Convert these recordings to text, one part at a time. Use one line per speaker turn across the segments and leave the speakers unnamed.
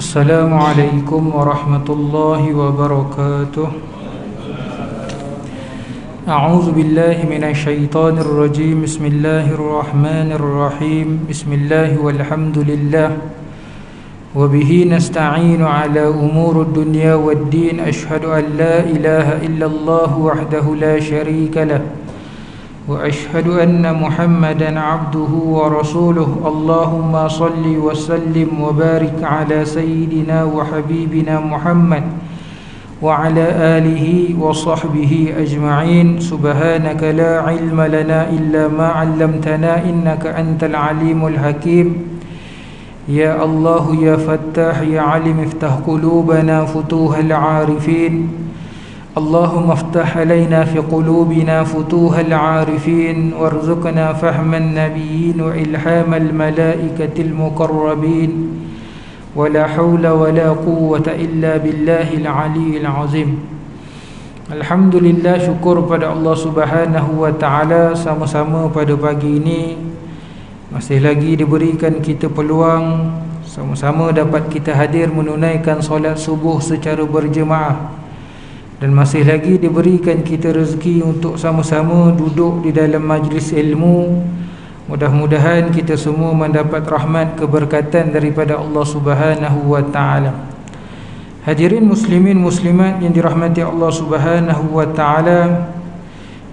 Assalamualaikum warahmatullahi wabarakatuh. A'udzu billahi minasyaitonir rajim. Bismillahirrahmanirrahim. Bismillah walhamdulillah wa bihi nasta'inu ala umurud dunya waddin. Asyhadu an la ilaha illallah wahdahu la syarika lah wa asyhadu anna Muhammadan abduhu wa rasuluh. Allahumma salli wa sallim wa barik ala sayyidina wa habibina Muhammad wa ala alihi wa sahbihi ajma'in. Subhanaka la ilma lana illa ma 'allamtana innaka antal alimul hakim. Ya Allah ya Fattah ya Alim, iftah qulubana futuhal 'arifin. Allahumma aftah alaina fi qulubina futuhal 'arifin warzuqna fahman nabiyyin wa ilhamal malaikatil muqarrabin. Wala haula wala quwwata illa billahil aliyyil azim. Alhamdulillah, syukur pada Allah Subhanahu wa taala, sama-sama pada pagi ini masih lagi diberikan kita peluang sama-sama dapat kita hadir menunaikan solat subuh secara berjemaah, dan masih lagi diberikan kita rezeki untuk sama-sama duduk di dalam majlis ilmu. Mudah-mudahan kita semua mendapat rahmat keberkatan daripada Allah Subhanahu wa taala. Hadirin muslimin muslimat yang dirahmati Allah Subhanahu wa taala,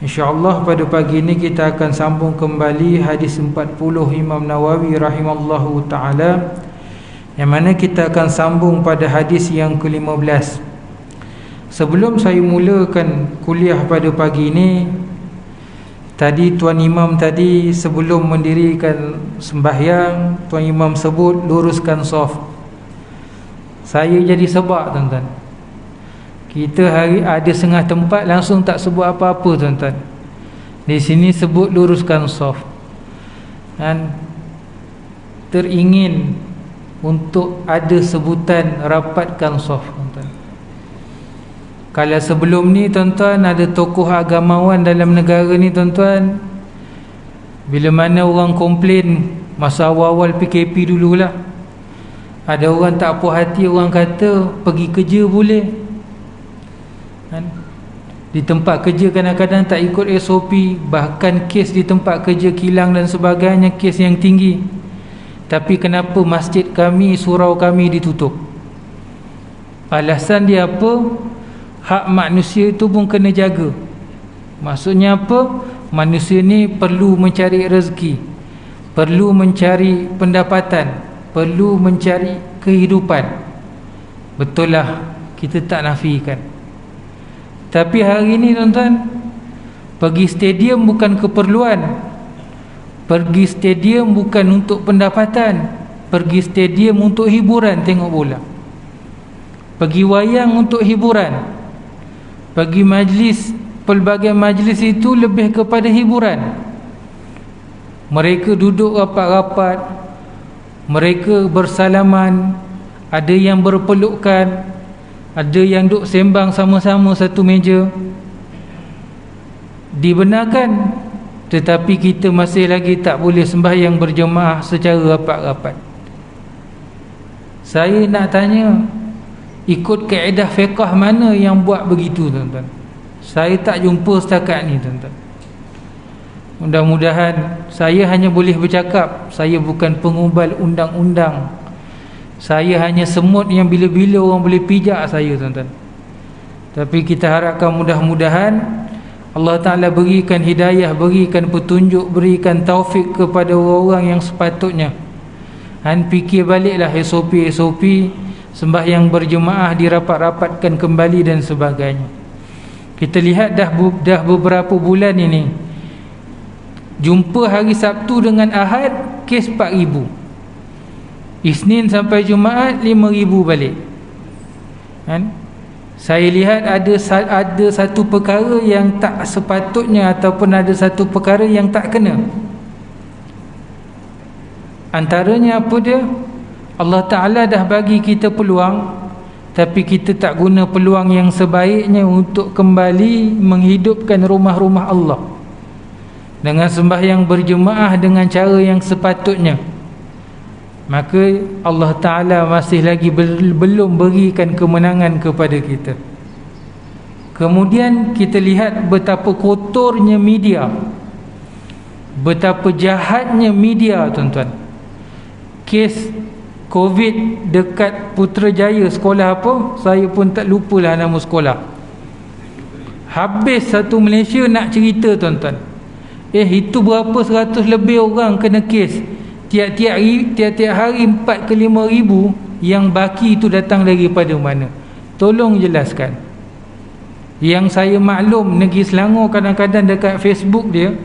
insya-Allah pada pagi ini kita akan sambung kembali hadis 40 Imam Nawawi rahimallahu taala, yang mana kita akan sambung pada hadis yang ke-15. Sebelum saya mulakan kuliah pada pagi ini, tadi Tuan Imam tadi sebelum mendirikan sembahyang, Tuan Imam sebut luruskan saf. Saya jadi sebab tuan-tuan. Kita hari ada setengah tempat langsung tak sebut apa-apa tuan-tuan. Di sini sebut luruskan saf. Dan teringin untuk ada sebutan rapatkan saf tuan-tuan. Kalau sebelum ni tuan-tuan ada tokoh agamawan dalam negara ni tuan-tuan, bila mana orang komplain masa awal-awal PKP dululah, ada orang tak puas hati, orang kata pergi kerja boleh kan? Di tempat kerja kadang-kadang tak ikut SOP, bahkan kes di tempat kerja kilang dan sebagainya, kes yang tinggi. Tapi kenapa masjid kami, surau kami ditutup? Alasan dia apa? Hak manusia itu pun kena jaga. Maksudnya apa? Manusia ni perlu mencari rezeki, perlu mencari pendapatan, perlu mencari kehidupan. Betul lah, kita tak nafikan. Tapi hari ni tuan-tuan, pergi stadium bukan keperluan, pergi stadium bukan untuk pendapatan, pergi stadium untuk hiburan, tengok bola. Pergi wayang untuk hiburan, pergi majlis, pelbagai majlis itu lebih kepada hiburan. Mereka duduk rapat-rapat, mereka bersalaman, ada yang berpelukan, ada yang duduk sembang sama-sama satu meja. Dibenarkan, tetapi kita masih lagi tak boleh sembahyang berjemaah secara rapat-rapat. Saya nak tanya, ikut kaedah fiqh mana yang buat begitu, tuan-tuan? Saya tak jumpa setakat ni, tuan-tuan. Mudah-mudahan saya hanya boleh bercakap, saya bukan pengubal undang-undang. Saya hanya semut yang bila-bila orang boleh pijak saya, tuan-tuan. Tapi kita harapkan mudah-mudahan Allah Ta'ala berikan hidayah, berikan petunjuk, berikan taufik kepada orang-orang yang sepatutnya. Fikir baliklah SOP sembahyang berjemaah dirapat-rapatkan kembali dan sebagainya. Kita lihat dah beberapa bulan ini, jumpa hari Sabtu dengan Ahad kes 4,000, Isnin sampai Jumaat 5,000 balik. Saya lihat ada satu perkara yang tak sepatutnya, ataupun ada satu perkara yang tak kena. Antaranya apa dia? Allah Ta'ala dah bagi kita peluang, tapi kita tak guna peluang yang sebaiknya untuk kembali menghidupkan rumah-rumah Allah dengan sembahyang berjemaah dengan cara yang sepatutnya. Maka Allah Ta'ala masih lagi belum berikan kemenangan kepada kita. Kemudian kita lihat betapa kotornya media, betapa jahatnya media, tuan-tuan. Kes COVID dekat Putrajaya, sekolah apa? Saya pun tak lupalah nama sekolah. Habis satu Malaysia nak cerita, tuan-tuan. Itu berapa 100 lebih orang kena kes. Tiap-tiap hari 4 ke 5 ribu. Yang baki itu datang daripada mana? Tolong jelaskan. Yang saya maklum, Negeri Selangor kadang-kadang dekat Facebook dia,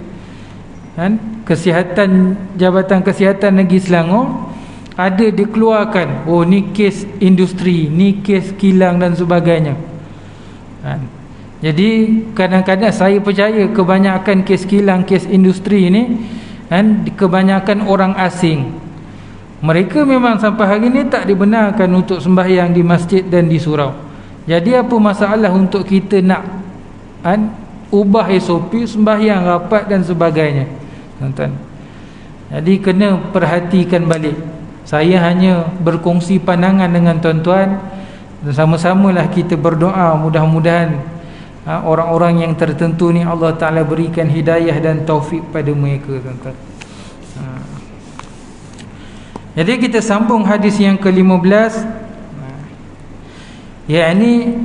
Jabatan Kesihatan Negeri Selangor ada dikeluarkan, ni kes industri, ni kes kilang dan sebagainya. Jadi kadang-kadang saya percaya kebanyakan kes kilang, kes industri ni kebanyakan orang asing. Mereka memang sampai hari ni tak dibenarkan untuk sembahyang di masjid dan di surau. Jadi apa masalah untuk kita nak ubah SOP sembahyang rapat dan sebagainya, tuan-tuan? Jadi kena perhatikan balik. Saya hanya berkongsi pandangan dengan tuan-tuan, dan sama-samalah kita berdoa mudah-mudahan orang-orang yang tertentu ni Allah Ta'ala berikan hidayah dan taufik pada mereka, tuan-tuan. Jadi kita sambung hadis yang ke-15, yakni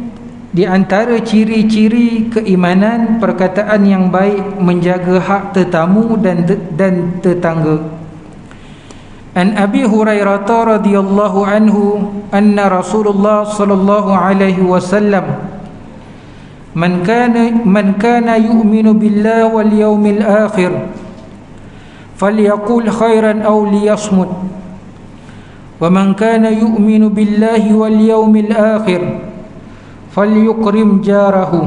di antara ciri-ciri keimanan perkataan yang baik, menjaga hak tetamu dan tetangga. An Abi Hurairah radhiyallahu anhu anna Rasulullah sallallahu alaihi wasallam man kana yu'minu billahi wal yawmil akhir falyaqul khairan aw liyasmut wa man kana yu'minu billahi wal yawmil akhir falyukrim jarahu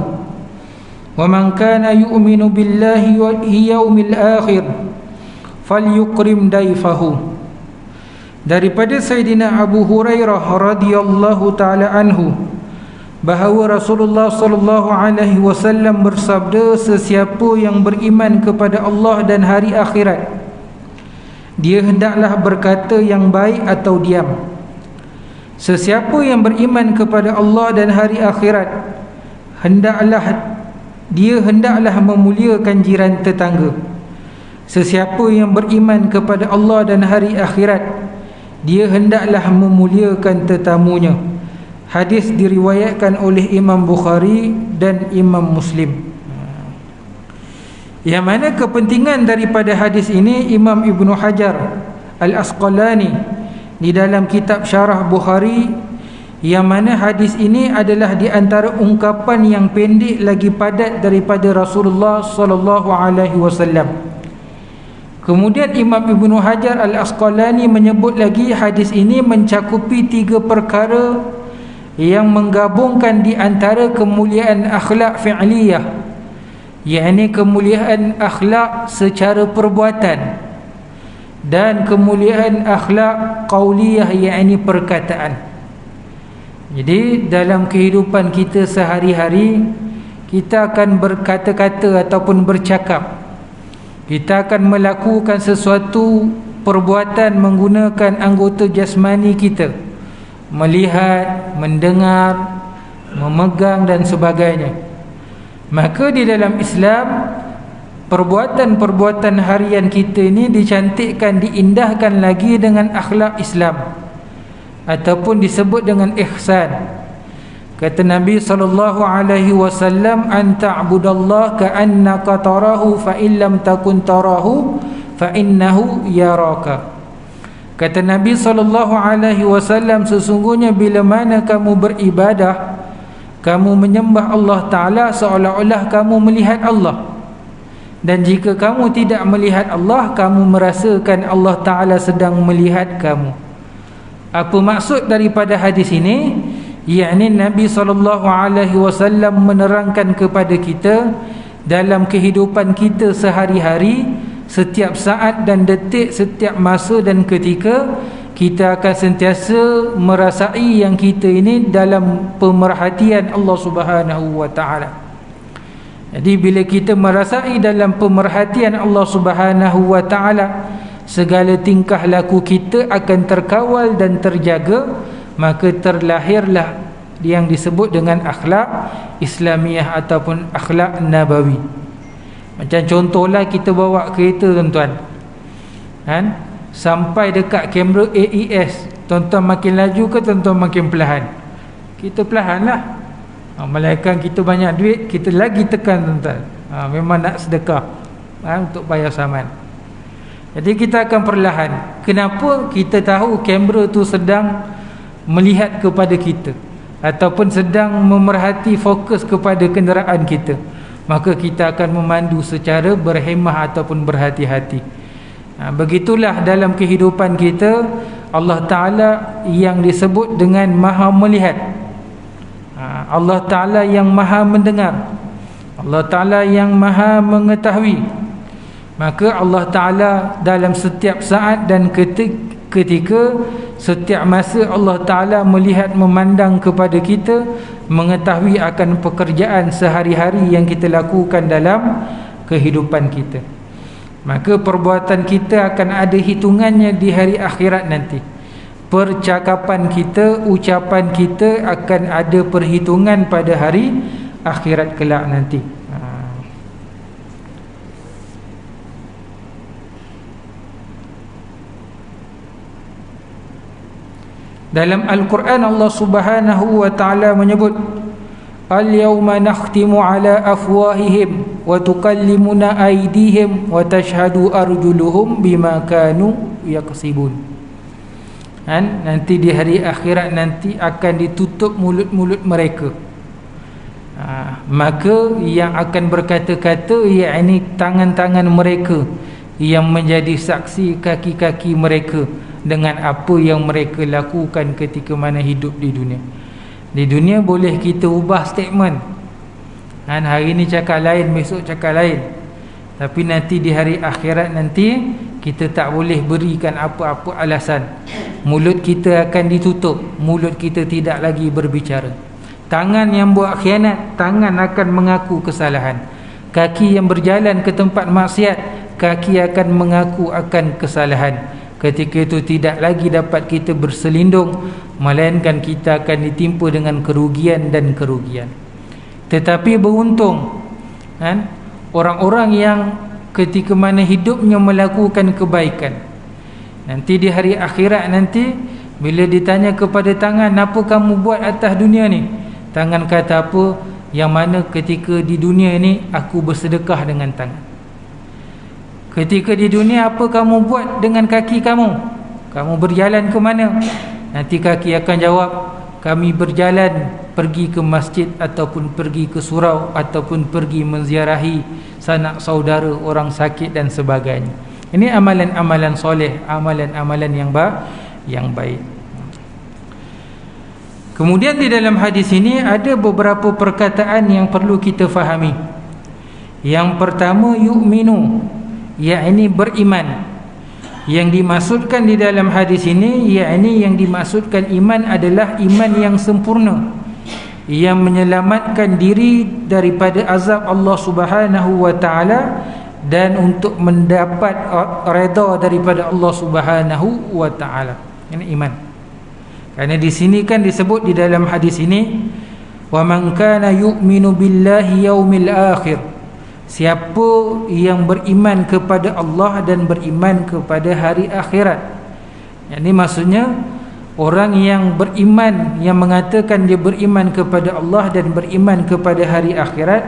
wa man kana yu'minu billahi wal yawmil akhir falyukrim daifahu. Daripada Sayyidina Abu Hurairah radhiyallahu taala anhu bahawa Rasulullah sallallahu alaihi wasallam bersabda, sesiapa yang beriman kepada Allah dan hari akhirat, dia hendaklah berkata yang baik atau diam. Sesiapa yang beriman kepada Allah dan hari akhirat, hendaklah memuliakan jiran tetangga. Sesiapa yang beriman kepada Allah dan hari akhirat, dia hendaklah memuliakan tetamunya. Hadis diriwayatkan oleh Imam Bukhari dan Imam Muslim. Yang mana kepentingan daripada hadis ini, Imam Ibn Hajar Al-Asqalani di dalam kitab Syarah Bukhari, yang mana hadis ini adalah di antara ungkapan yang pendek lagi padat daripada Rasulullah sallallahu alaihi wasallam. Kemudian Imam Ibn Hajar Al-Asqalani menyebut lagi hadis ini mencakupi 3 perkara yang menggabungkan di antara kemuliaan akhlak fi'liyah, yakni kemuliaan akhlak secara perbuatan, dan kemuliaan akhlak qauliyah, yakni perkataan. Jadi dalam kehidupan kita sehari-hari, kita akan berkata-kata ataupun bercakap, kita akan melakukan sesuatu perbuatan menggunakan anggota jasmani kita, melihat, mendengar, memegang dan sebagainya. Maka di dalam Islam, perbuatan-perbuatan harian kita ini dicantikkan, diindahkan lagi dengan akhlak Islam, ataupun disebut dengan ihsan. Kata Nabi SAW, an ta'budallah ka'annaka tarahu fa illam takun tarahu fa innahu yaraka. Kata Nabi SAW, sesungguhnya bila mana kamu beribadah, kamu menyembah Allah Ta'ala seolah-olah kamu melihat Allah. Dan jika kamu tidak melihat Allah, kamu merasakan Allah Ta'ala sedang melihat kamu. Apa maksud daripada hadis ini? Yakni Nabi SAW menerangkan kepada kita, dalam kehidupan kita sehari-hari, setiap saat dan detik, setiap masa dan ketika, kita akan sentiasa merasai yang kita ini dalam pemerhatian Allah Subhanahu wa Ta'ala. Jadi bila kita merasai dalam pemerhatian Allah Subhanahu wa Ta'ala, segala tingkah laku kita akan terkawal dan terjaga. Maka terlahirlah yang disebut dengan akhlak Islamiah ataupun akhlak Nabawi. Macam contohlah, kita bawa kereta tuan-tuan, kan? Sampai dekat kamera AES, tuan-tuan makin laju ke tuan-tuan makin perlahan? Kita perlahan lah. Melainkan kita banyak duit, kita lagi tekan tuan-tuan. Memang nak sedekah, untuk bayar saman. Jadi kita akan perlahan. Kenapa? Kita tahu kamera tu sedang melihat kepada kita, ataupun sedang memerhati, fokus kepada kenderaan kita. Maka kita akan memandu secara berhemah ataupun berhati-hati. Begitulah dalam kehidupan kita, Allah Ta'ala yang disebut dengan maha melihat, Allah Ta'ala yang maha mendengar, Allah Ta'ala yang maha mengetahui. Maka Allah Ta'ala dalam setiap saat dan ketika, setiap masa Allah Ta'ala melihat, memandang kepada kita, mengetahui akan pekerjaan sehari-hari yang kita lakukan dalam kehidupan kita. Maka perbuatan kita akan ada hitungannya di hari akhirat nanti. Percakapan kita, ucapan kita akan ada perhitungan pada hari akhirat kelak nanti. Dalam Al-Quran Allah Subhanahu wa Ta'ala menyebut, al-yawma nakhtimu ala afwahihim wa tukallimuna aydihim wa tashhadu arjuluhum bima kanu yaksibun. Nanti di hari akhirat nanti akan ditutup mulut-mulut mereka. Maka yang akan berkata-kata, yakni tangan-tangan mereka yang menjadi saksi kaki-kaki mereka dengan apa yang mereka lakukan ketika mana hidup di dunia. Di dunia boleh kita ubah statement, hari ini cakap lain, besok cakap lain. Tapi nanti di hari akhirat nanti, kita tak boleh berikan apa-apa alasan. Mulut kita akan ditutup, mulut kita tidak lagi berbicara. Tangan yang buat khianat, tangan akan mengaku kesalahan. Kaki yang berjalan ke tempat maksiat, kaki akan mengaku akan kesalahan. Ketika itu tidak lagi dapat kita berselindung, melainkan kita akan ditimpa dengan kerugian dan kerugian. Tetapi beruntung orang-orang yang ketika mana hidupnya melakukan kebaikan, nanti di hari akhirat nanti, bila ditanya kepada tangan, apa kamu buat atas dunia ni? Tangan kata apa? Yang mana ketika di dunia ni aku bersedekah dengan tangan. Ketika di dunia apa kamu buat dengan kaki kamu? Kamu berjalan ke mana? Nanti kaki akan jawab, kami berjalan pergi ke masjid, ataupun pergi ke surau, ataupun pergi menziarahi sanak saudara, orang sakit dan sebagainya. Ini amalan-amalan soleh, amalan-amalan yang baik. Kemudian di dalam hadis ini ada beberapa perkataan yang perlu kita fahami. Yang pertama, yu'minu, yakni beriman. Yang dimaksudkan di dalam hadis ini, yakni yang dimaksudkan iman adalah iman yang sempurna, yang menyelamatkan diri daripada azab Allah Subhanahu wa Ta'ala, dan untuk mendapat redha daripada Allah Subhanahu wa Ta'ala. Ini iman. Kerana di sini kan disebut di dalam hadis ini, wa man kana yu'minu billahi yaumil akhir, siapa yang beriman kepada Allah dan beriman kepada hari akhirat. Ini maksudnya orang yang beriman, yang mengatakan dia beriman kepada Allah dan beriman kepada hari akhirat,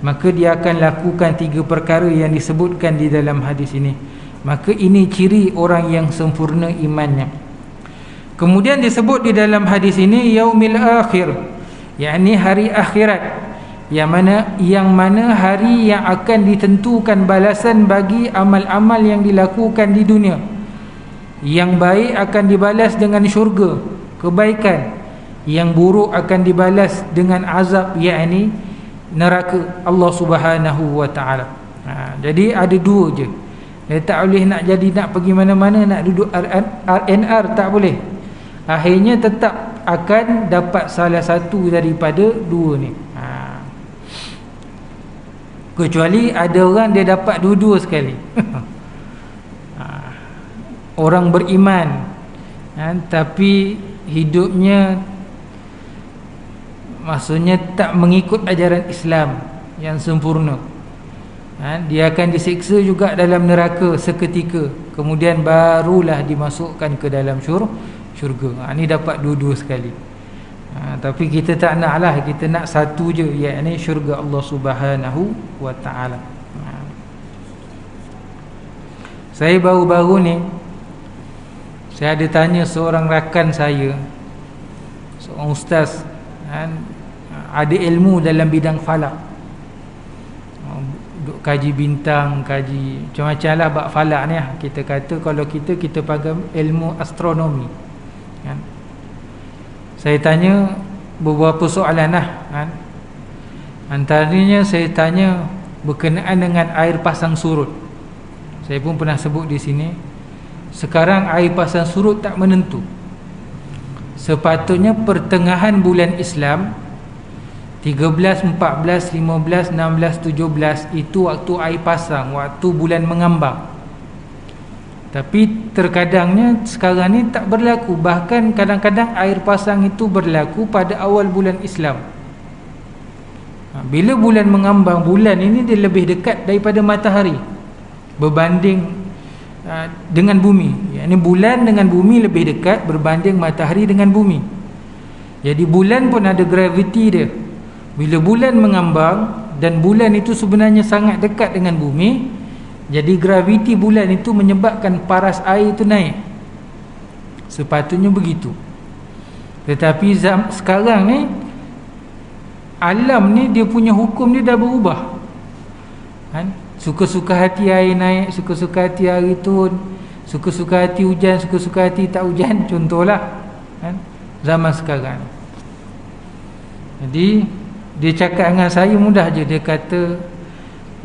maka dia akan lakukan 3 perkara yang disebutkan di dalam hadis ini. Maka ini ciri orang yang sempurna imannya. Kemudian disebut di dalam hadis ini yaumil akhir, yakni hari akhirat, yang mana hari yang akan ditentukan balasan bagi amal-amal yang dilakukan di dunia. Yang baik akan dibalas dengan syurga, kebaikan. Yang buruk akan dibalas dengan azab, yakni neraka Allah Subhanahu wa taala. Jadi ada 2 je. Dia tak boleh nak jadi nak pergi mana-mana, nak duduk RNR, tak boleh. Akhirnya tetap akan dapat salah satu daripada 2 ni. Kecuali ada orang dia dapat 2 sekali. Orang beriman, tapi hidupnya maksudnya tak mengikut ajaran Islam yang sempurna. Dia akan disiksa juga dalam neraka seketika, kemudian barulah dimasukkan ke dalam syurga. Ini dapat 2 sekali. Tapi kita tak nak lah, kita nak satu je, iaitu syurga Allah Subhanahu wa ta'ala. Saya baru-baru ni, saya ada tanya seorang rakan saya, seorang ustaz, ada ilmu dalam bidang falak, duk kaji bintang, kaji macam-macam lah bab falak ni. Kita kata kalau kita panggil ilmu astronomi. Saya tanya beberapa soalan lah. Antaranya saya tanya berkenaan dengan air pasang surut. Saya pun pernah sebut di sini. Sekarang air pasang surut tak menentu. Sepatutnya pertengahan bulan Islam 13, 14, 15, 16, 17 itu waktu air pasang, waktu bulan mengambang. Tapi terkadangnya sekarang ni tak berlaku. Bahkan kadang-kadang air pasang itu berlaku pada awal bulan Islam. Bila bulan mengambang, bulan ini dia lebih dekat daripada matahari berbanding dengan bumi. Ini bulan dengan bumi lebih dekat berbanding matahari dengan bumi. Jadi bulan pun ada graviti dia. Bila bulan mengambang dan bulan itu sebenarnya sangat dekat dengan bumi, jadi graviti bulan itu menyebabkan paras air itu naik. Sepatutnya begitu. Tetapi sekarang ni alam ni dia punya hukum dia dah berubah. Suka-suka hati air naik, suka-suka hati air turun, suka-suka hati hujan, suka-suka hati tak hujan. Contohlah zaman sekarang. Jadi dia cakap dengan saya mudah je. Dia kata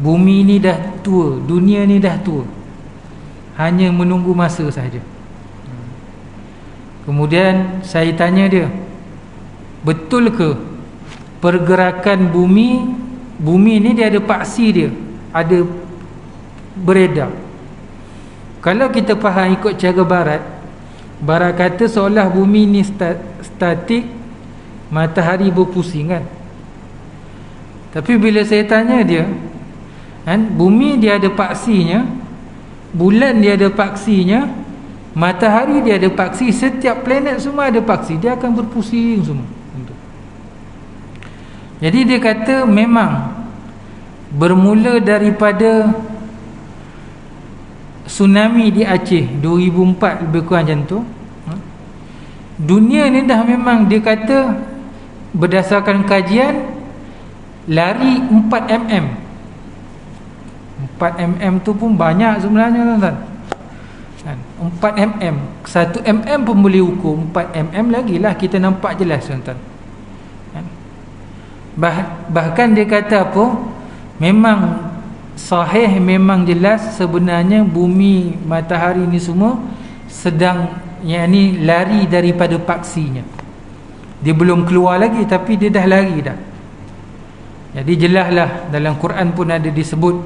bumi ni dah tua, dunia ni dah tua, hanya menunggu masa sahaja. Kemudian saya tanya dia, betul ke pergerakan bumi ni dia ada paksi dia, ada beredar? Kalau kita faham ikut cara barat kata seolah bumi ni statik, matahari berpusing kan. Tapi bila saya tanya dia, bumi dia ada paksinya, bulan dia ada paksinya, matahari dia ada paksi, setiap planet semua ada paksi, dia akan berpusing semua. Jadi dia kata memang bermula daripada tsunami di Aceh 2004 lebih kurang macam tu, dunia ni dah memang dia kata berdasarkan kajian lari 4 mm. 4 mm tu pun banyak sebenarnya tuan-tuan. 4 mm, 1 mm pun boleh ukur, 4 mm lagi lah kita nampak jelas tuan-tuan. Bahkan dia kata apa, memang sahih, memang jelas sebenarnya bumi, matahari ni semua sedang yakni lari daripada paksinya. Dia belum keluar lagi tapi dia dah lari dah. Jadi jelaslah dalam Quran pun ada disebut,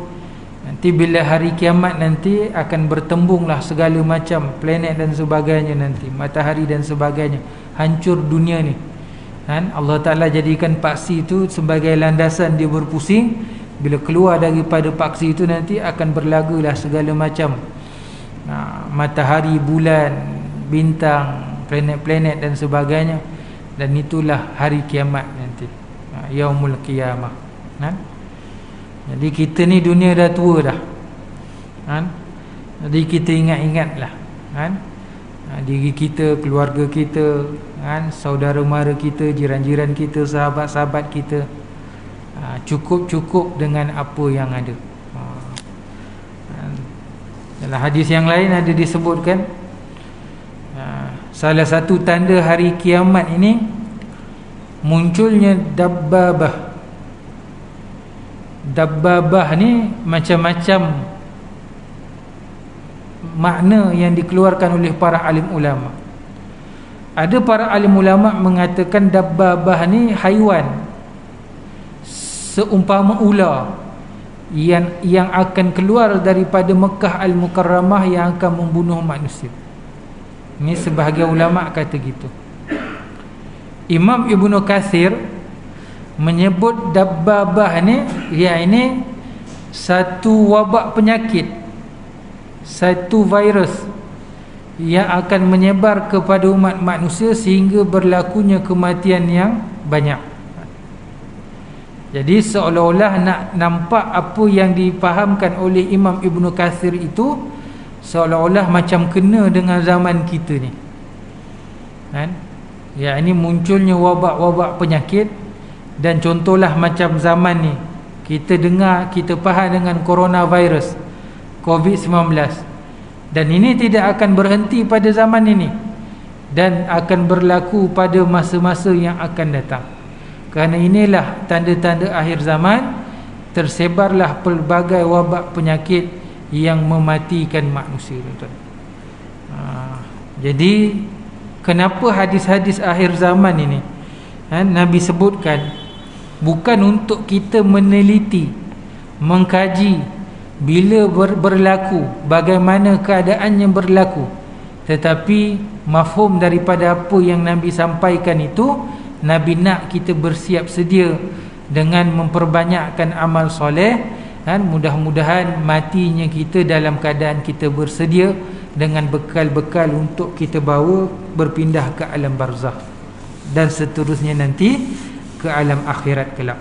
nanti bila hari kiamat nanti akan bertembunglah segala macam planet dan sebagainya, nanti matahari dan sebagainya hancur dunia ni. Kan Allah Ta'ala jadikan paksi itu sebagai landasan dia berpusing. Bila keluar daripada paksi itu nanti akan berlagulah segala macam matahari, bulan, bintang, planet-planet dan sebagainya. Dan itulah hari kiamat nanti, yaumul qiyamah. Kan? Jadi kita ni dunia dah tua dah. Kan? Jadi kita ingat-ingatlah, kan? Diri kita, keluarga kita, kan? Saudara mara kita, jiran-jiran kita, sahabat-sahabat kita. Cukup-cukup dengan apa yang ada. Dalam hadis yang lain ada disebutkan salah satu tanda hari kiamat ini munculnya dabbabah. Dabbabah ni macam-macam makna yang dikeluarkan oleh para alim ulama. Ada para alim ulama mengatakan dabbabah ni haiwan seumpama ular yang akan keluar daripada Mekah Al-Mukarramah yang akan membunuh manusia. Ini sebahagian ulama kata gitu. Imam Ibnu Katsir menyebut dabbabah ni ini satu wabak penyakit, satu virus yang akan menyebar kepada umat manusia sehingga berlakunya kematian yang banyak. Jadi seolah-olah nak nampak apa yang difahamkan oleh Imam Ibnu Katsir itu seolah-olah macam kena dengan zaman kita ni. Kan? Ya, ini munculnya wabak-wabak penyakit. Dan contohlah macam zaman ni kita dengar, kita faham dengan coronavirus COVID-19. Dan ini tidak akan berhenti pada zaman ini dan akan berlaku pada masa-masa yang akan datang. Kerana inilah tanda-tanda akhir zaman, tersebarlah pelbagai wabak penyakit yang mematikan manusia, tuan-tuan. Jadi kenapa hadis-hadis akhir zaman ini Nabi sebutkan bukan untuk kita meneliti, mengkaji bila berlaku, bagaimana keadaan yang berlaku, tetapi mafhum daripada apa yang Nabi sampaikan itu, Nabi nak kita bersiap sedia dengan memperbanyakkan amal soleh, dan mudah-mudahan matinya kita dalam keadaan kita bersedia dengan bekal-bekal untuk kita bawa berpindah ke alam barzakh dan seterusnya nanti ke alam akhirat kelak.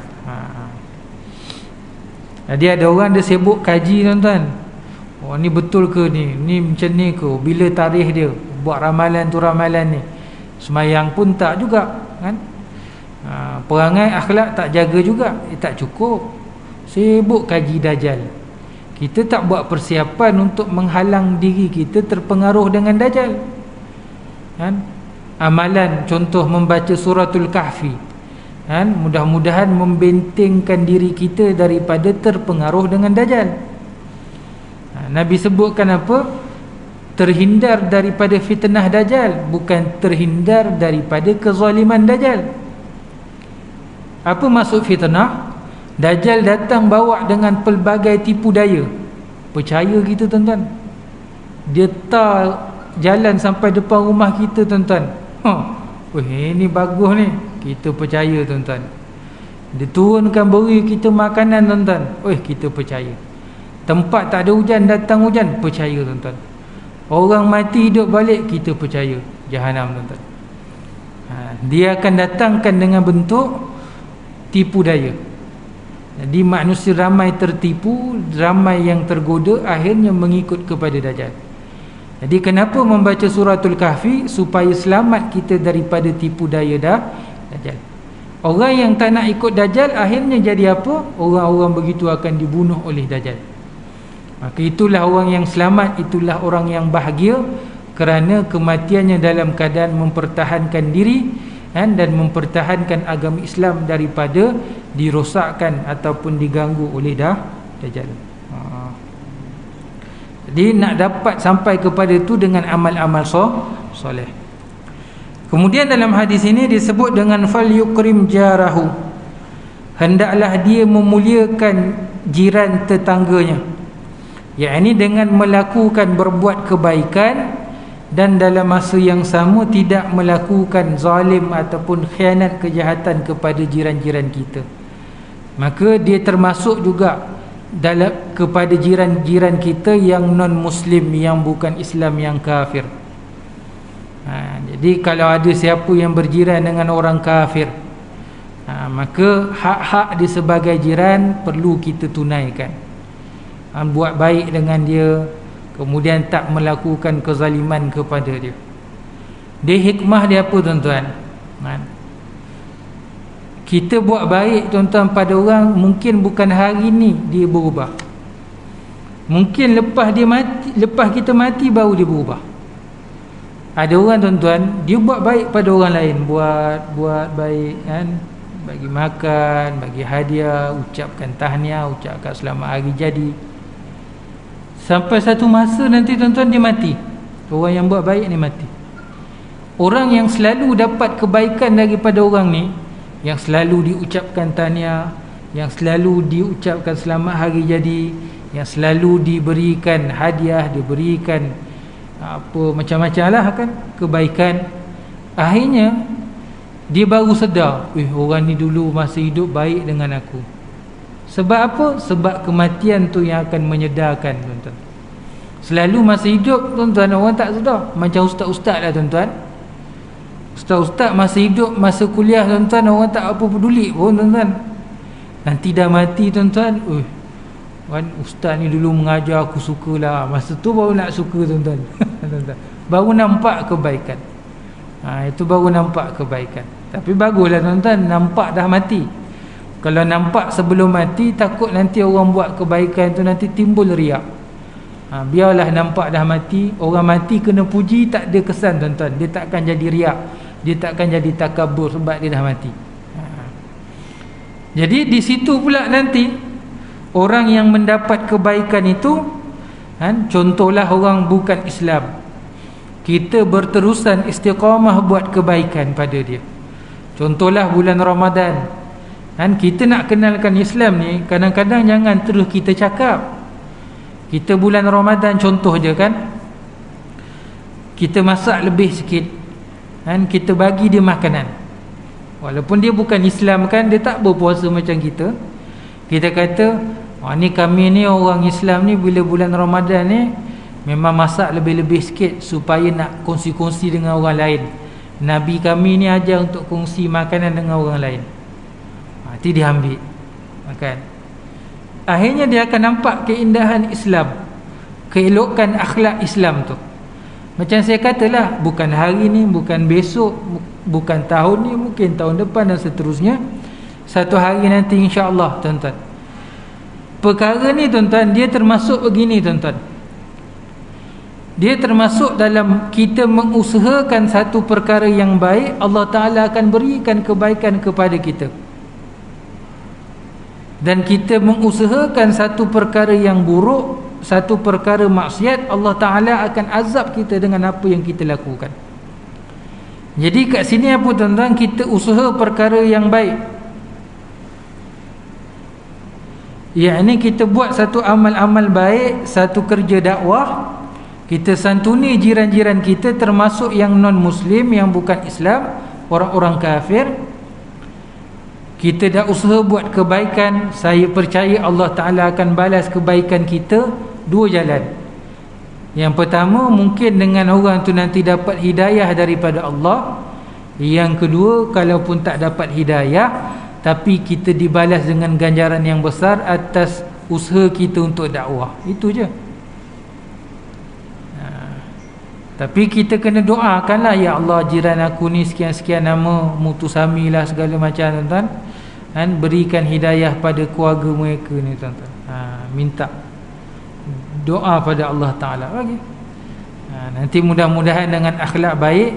Jadi ada orang dia sibuk kaji, tuan-tuan. Oh, ni betul ke ni? Ni macam ni ke? Bila tarikh dia? Buat ramalan tu ramalan ni. Semayang pun tak juga, kan? Perangai akhlak tak jaga juga, tak cukup. Sibuk kaji dajjal. Kita tak buat persiapan untuk menghalang diri kita terpengaruh dengan dajjal, kan? Amalan contoh membaca suratul kahfi, kan? Mudah-mudahan membentengkan diri kita daripada terpengaruh dengan dajjal. Nabi sebutkan apa? Terhindar daripada fitnah dajjal, bukan terhindar daripada kezaliman dajjal. Apa maksud fitnah? Dajjal datang bawa dengan pelbagai tipu daya. Percaya kita, tuan-tuan. Dia tar jalan sampai depan rumah kita, tuan-tuan. Ini bagus ni, kita percaya, tuan-tuan. Dia turunkan beri kita makanan, tuan-tuan. Kita percaya. Tempat tak ada hujan, datang hujan, percaya, tuan-tuan. Orang mati hidup balik, kita percaya. Jahanam, tuan-tuan. Dia akan datangkan dengan bentuk tipu daya. Jadi manusia ramai tertipu, ramai yang tergoda, akhirnya mengikut kepada dajjal. Jadi kenapa membaca suratul kahfi? Supaya selamat kita daripada tipu daya dajjal. Orang yang tak nak ikut dajjal, akhirnya jadi apa? Orang-orang begitu akan dibunuh oleh dajjal. Maka itulah orang yang selamat, itulah orang yang bahagia, kerana kematiannya dalam keadaan mempertahankan diri dan mempertahankan agama Islam daripada dirosakkan ataupun diganggu oleh dajjal. Jadi nak dapat sampai kepada itu dengan amal-amal soleh. Kemudian dalam hadis ini disebut dengan fal yukrim jarahu, hendaklah dia memuliakan jiran tetangganya, yakni dengan melakukan berbuat kebaikan dan dalam masa yang sama tidak melakukan zalim ataupun khianat kejahatan kepada jiran-jiran kita, maka dia termasuk juga dalam kepada jiran-jiran kita yang non muslim, yang bukan Islam, yang kafir. Jadi kalau ada siapa yang berjiran dengan orang kafir, maka hak-hak dia sebagai jiran perlu kita tunaikan. Buat baik dengan dia, kemudian tak melakukan kezaliman kepada dia. Dia hikmah dia apa tuan-tuan? Kita buat baik tuan-tuan pada orang, mungkin bukan hari ni dia berubah, mungkin lepas dia mati, lepas kita mati baru dia berubah. Ada orang tuan-tuan, dia buat baik pada orang lain, buat baik kan, bagi makan, bagi hadiah, ucapkan tahniah, ucapkan selamat hari jadi. Sampai satu masa nanti tuan-tuan dia mati. Orang yang buat baik ni mati. Orang yang selalu dapat kebaikan daripada orang ni, yang selalu diucapkan tahniah, yang selalu diucapkan selamat hari jadi, yang selalu diberikan hadiah, diberikan apa macam-macam lah kan kebaikan, akhirnya dia baru sedar, orang ni dulu masa hidup baik dengan aku. Sebab apa? Sebab kematian tu yang akan menyedarkan tuan-tuan. Selalu masa hidup tuan-tuan orang tak sedar. Macam ustaz-ustaz lah tuan-tuan. Ustaz-ustaz masa hidup, masa kuliah tuan-tuan, orang tak apa peduli pun tuan-tuan. Nanti dah mati tuan-tuan, kan ustaz ni dulu mengajar aku sukalah. Masa tu baru nak suka tuan-tuan. Baru nampak kebaikan. Itu baru nampak kebaikan. Tapi baguslah tuan-tuan, nampak dah mati. Kalau nampak sebelum mati, takut nanti orang buat kebaikan tu nanti timbul riak. Biarlah nampak dah mati. Orang mati kena puji tak ada kesan tuan-tuan. Dia takkan jadi riak, dia takkan jadi takabur sebab dia dah mati. Jadi di situ pula nanti orang yang mendapat kebaikan itu, contohlah orang bukan Islam, kita berterusan istiqamah buat kebaikan pada dia. Contohlah bulan Ramadan, kita nak kenalkan Islam ni, kadang-kadang jangan terus kita cakap. Kita bulan Ramadan contoh je kan, kita masak lebih sikit, kita bagi dia makanan. Walaupun dia bukan Islam kan, dia tak berpuasa macam kita. Kita kata, ni kami ni orang Islam ni bila bulan Ramadan ni memang masak lebih-lebih sikit supaya nak kongsi-kongsi dengan orang lain. Nabi kami ni ajar untuk kongsi makanan dengan orang lain. Nanti dia ambil makan. Akhirnya dia akan nampak keindahan Islam, keelokan akhlak Islam tu. Macam saya katalah, bukan hari ni, bukan besok, bukan tahun ni, mungkin tahun depan dan seterusnya. Satu hari nanti insya-Allah tuan-tuan. Perkara ni tuan-tuan, dia termasuk begini tuan-tuan. Dia termasuk dalam kita mengusahakan satu perkara yang baik, Allah Ta'ala akan berikan kebaikan kepada kita. Dan kita mengusahakan satu perkara yang buruk, satu perkara maksiat, Allah Ta'ala akan azab kita dengan apa yang kita lakukan. Jadi kat sini apa tuan-tuan, kita usaha perkara yang baik, yakni kita buat satu amal-amal baik, satu kerja dakwah, kita santuni jiran-jiran kita termasuk yang non-Muslim, yang bukan Islam, orang-orang kafir. Kita dah usaha buat kebaikan, saya percaya Allah Ta'ala akan balas kebaikan kita dua jalan. Yang pertama, mungkin dengan orang tu nanti dapat hidayah daripada Allah. Yang kedua, kalaupun tak dapat hidayah, tapi kita dibalas dengan ganjaran yang besar atas usaha kita untuk dakwah. Itu je. Tapi kita kena doakanlah, ya Allah, jiran aku ni sekian-sekian nama, mutusamilah segala macam tuan-tuan, berikan hidayah pada keluarga mereka ni tuan-tuan. Minta doa pada Allah Ta'ala bagi. Nanti mudah-mudahan dengan akhlak baik,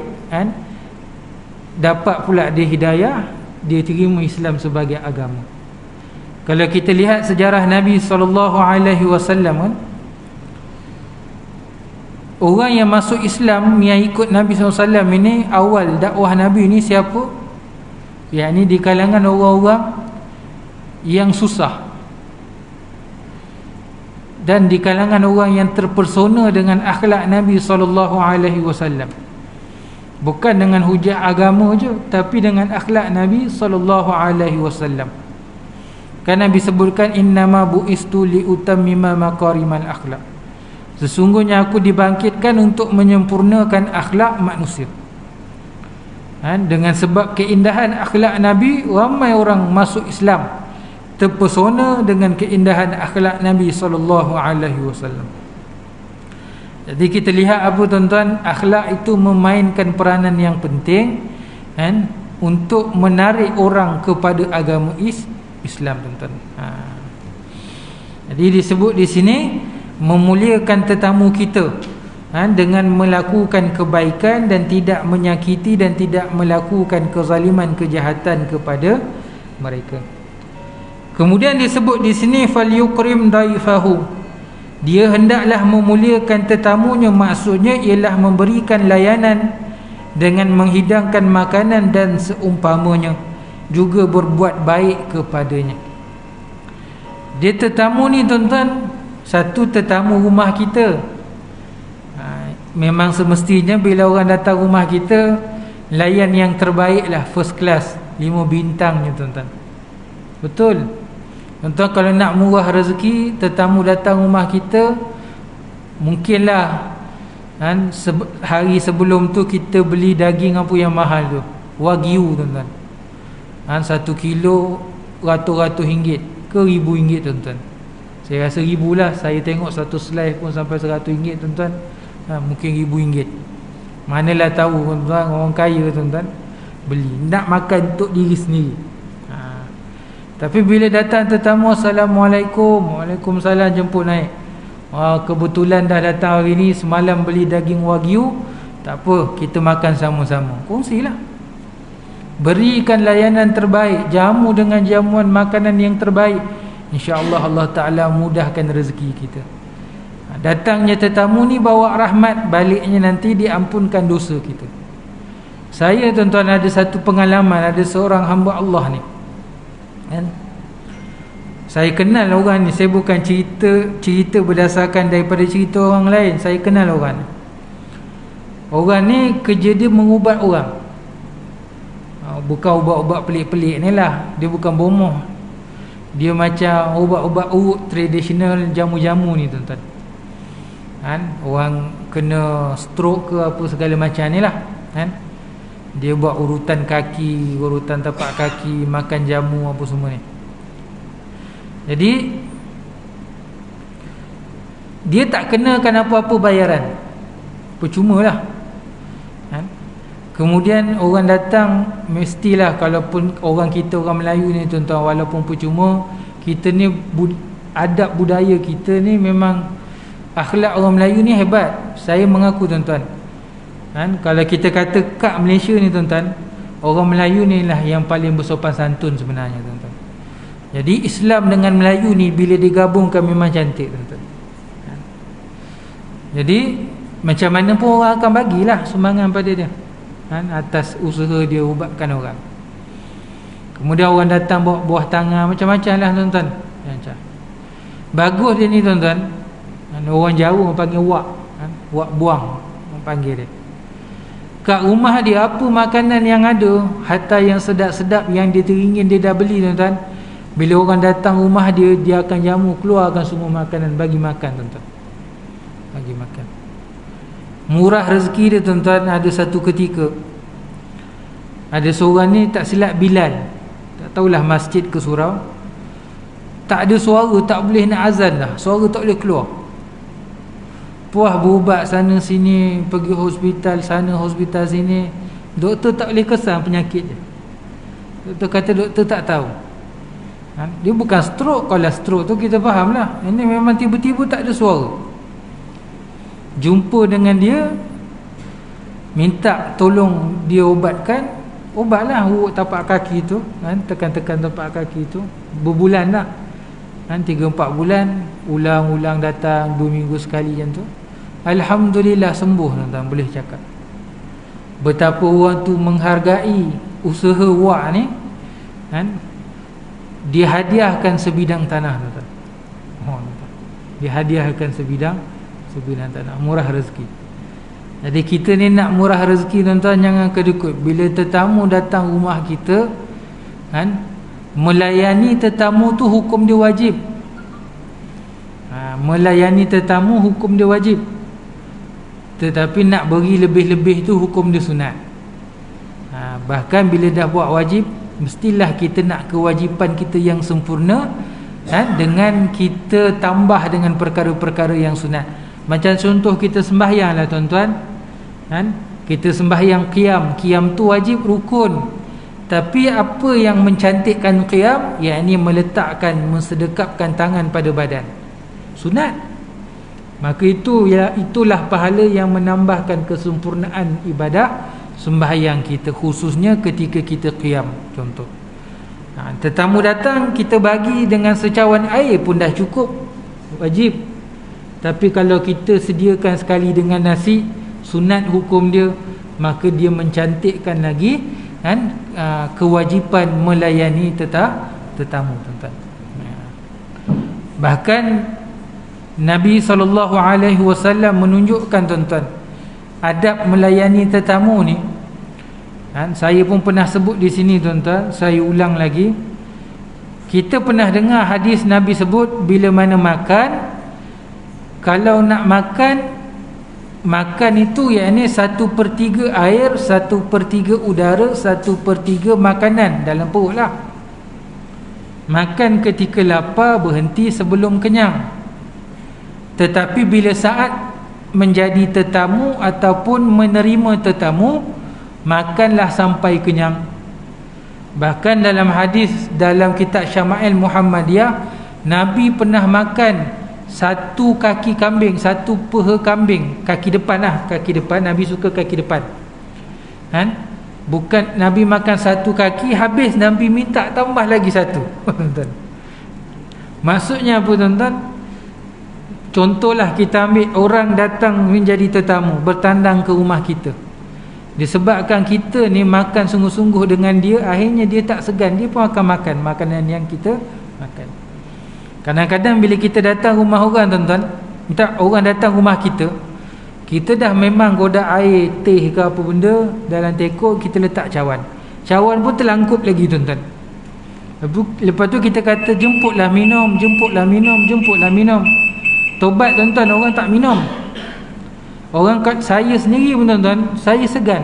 dapat pula dia hidayah, dia terima Islam sebagai agama. Kalau kita lihat sejarah Nabi SAW, orang yang masuk Islam, yang ikut Nabi SAW ini, awal dakwah Nabi ni siapa? Yang ni di kalangan orang-orang yang susah. dan di kalangan orang yang terpersona dengan akhlak Nabi SAW. Bukan dengan hujah agama je, tapi dengan akhlak Nabi SAW. Kan Nabi sebutkan, innama bu'istu liutammima makarimal akhlak. Sesungguhnya aku dibangkitkan untuk menyempurnakan akhlak manusia. Dengan sebab keindahan akhlak Nabi, ramai orang masuk Islam, terpesona dengan keindahan akhlak Nabi SAW. Jadi kita lihat apa tuan-tuan, akhlak itu memainkan peranan yang penting untuk menarik orang kepada agama Islam, tuan-tuan. Jadi disebut di sini memuliakan tetamu kita dengan melakukan kebaikan dan tidak menyakiti dan tidak melakukan kezaliman, kejahatan kepada mereka. Kemudian disebut di sini falyukrim daifahu, dia hendaklah memuliakan tetamunya, maksudnya ialah memberikan layanan dengan menghidangkan makanan dan seumpamanya, juga berbuat baik kepadanya. Dia tetamu ni tuan-tuan, satu tetamu rumah kita. Memang semestinya bila orang datang rumah kita, layan yang terbaik lah, first class, 5 bintangnya tuan-tuan. Betul. Tuan-tuan, kalau nak murah rezeki, tetamu datang rumah kita, mungkinlah hari sebelum tu kita beli daging apa yang mahal tu, Wagyu tuan-tuan. 1 kilo ratus-ratus ringgit ke RM1,000 tuan-tuan. Saya rasa RM1,000 lah. Saya tengok satu slice pun sampai RM100 tuan-tuan. Mungkin RM1,000. Manalah tahu tuan-tuan, orang kaya tuan-tuan beli, nak makan untuk diri sendiri. Tapi bila datang tetamu, Assalamualaikum, Waalaikumsalam, jemput naik. Kebetulan dah datang hari ni, semalam beli daging Wagyu, tak apa, kita makan sama-sama. Kongsilah. Berikan layanan terbaik, jamu dengan jamuan makanan yang terbaik. InsyaAllah Allah Ta'ala mudahkan rezeki kita. Datangnya tetamu ni bawa rahmat, baliknya nanti diampunkan dosa kita. Saya tuan-tuan ada satu pengalaman, ada seorang hamba Allah ni saya kenal orang ni. Saya bukan cerita berdasarkan daripada cerita orang lain. Saya kenal orang ni. Orang ni kerja dia mengubat orang. Bukan ubat-ubat pelik-pelik ni lah. Dia bukan bomoh. Dia macam ubat-ubat urut tradisional, jamu-jamu ni tuan-tuan. Orang kena stroke ke apa segala macam ni lah. Dia buat urutan kaki, urutan tapak kaki, makan jamu apa semua ni. Jadi dia tak kenakan apa-apa bayaran, percuma lah. Kemudian orang datang, mestilah, kalaupun orang kita, orang Melayu ni tuan-tuan, walaupun percuma, kita ni adab budaya kita ni memang, akhlak orang Melayu ni hebat. Saya mengaku tuan-tuan, kalau kita kata kat Malaysia ni tuan-tuan, orang Melayu ni lah yang paling bersopan santun sebenarnya tuan-tuan. Jadi Islam dengan Melayu ni bila digabungkan memang cantik tuan-tuan. Jadi macam mana pun orang akan bagilah sumbangan pada dia, atas usaha dia ubatkan orang. Kemudian orang datang bawa buah tangan, macam-macam lah tuan-tuan. Bagus dia ni tuan-tuan. Orang Jawa panggil wak, wak buang, orang panggil dia. Kat rumah dia, apa makanan yang ada, hatta yang sedap-sedap yang dia teringin, dia dah beli tuan-tuan. Bila orang datang rumah dia, dia akan jamu, keluarkan semua makanan, bagi makan tuan-tuan. Bagi makan. Murah rezeki dia tuan-tuan. Ada satu ketika, ada seorang ni, tak silap Bilal, tak tahulah masjid ke surau, tak ada suara, tak boleh nak azan dah, suara tak boleh keluar. Puas berubat sana sini, pergi hospital sana, hospital sini, doktor tak boleh kesan penyakit dia. Doktor kata doktor tak tahu. Dia bukan stroke. Kalau stroke tu kita faham lah, ini memang tiba-tiba tak ada suara. Jumpa dengan dia, minta tolong dia ubatkan. Ubatlah urut tapak kaki tu, tekan-tekan tapak kaki tu, berbulan dah, 3-4 bulan, ulang-ulang datang 2 minggu sekali macam tu. Alhamdulillah sembuh tuan-tuan, boleh cakap. Betapa orang tu menghargai usaha wak ni, dia hadiahkan sebidang tanah tuan-tuan. dihadiahkan sebidang tanah, murah rezeki. Jadi kita ni nak murah rezeki tuan-tuan, jangan kedekut. Bila tetamu datang rumah kita kan, melayani tetamu tu hukum dia wajib. Melayani tetamu hukum dia wajib. Tetapi nak beri lebih-lebih tu hukum dia sunat. Bahkan bila dah buat wajib, mestilah kita nak kewajipan kita yang sempurna kan, dengan kita tambah dengan perkara-perkara yang sunat. Macam contoh kita sembahyang lah tuan-tuan kan, kita sembahyang qiyam tu wajib rukun. Tapi apa yang mencantikkan qiyam, yakni meletakkan, mensedekapkan tangan pada badan, sunat. Maka itulah pahala yang menambahkan kesempurnaan ibadah sembahyang kita, khususnya ketika kita qiyam contoh. Tetamu datang, kita bagi dengan secawan air pun dah cukup, wajib. Tapi kalau kita sediakan sekali dengan nasi, sunat hukum dia, maka dia mencantikkan lagi kan kewajipan melayani tetamu tuan-tuan. Bahkan Nabi SAW menunjukkan tuan-tuan adab melayani tetamu ni kan, saya pun pernah sebut di sini tuan-tuan, saya ulang lagi. Kita pernah dengar hadis Nabi sebut, bila mana makan, kalau nak makan itu yakni 1/3 air, 1/3 udara, 1/3 makanan dalam perut lah. Makan ketika lapar, berhenti sebelum kenyang. Tetapi bila saat menjadi tetamu ataupun menerima tetamu, makanlah sampai kenyang. Bahkan dalam hadis dalam kitab Syama'il Muhammadiyah, Nabi pernah makan 1 kaki kambing, 1 peha kambing, kaki depan lah, kaki depan. Nabi suka kaki depan kan? Bukan Nabi makan 1 kaki, habis Nabi minta tambah lagi 1. Maksudnya apa tuan-tuan? Contohlah kita ambil orang datang menjadi tetamu, bertandang ke rumah kita. Disebabkan kita ni makan sungguh-sungguh dengan dia, akhirnya dia tak segan, dia pun akan makan makanan yang kita makan. Kadang-kadang bila kita datang rumah orang tuan-tuan, orang datang rumah kita, kita dah memang goda air, teh ke apa benda dalam teko, kita letak cawan. Cawan pun terlangkup lagi tuan-tuan. Lepas tu kita kata jemputlah minum, jemputlah minum, jemputlah minum. Tobat tuan-tuan, orang tak minum. Orang kat saya sendiri pun tuan-tuan, saya segan.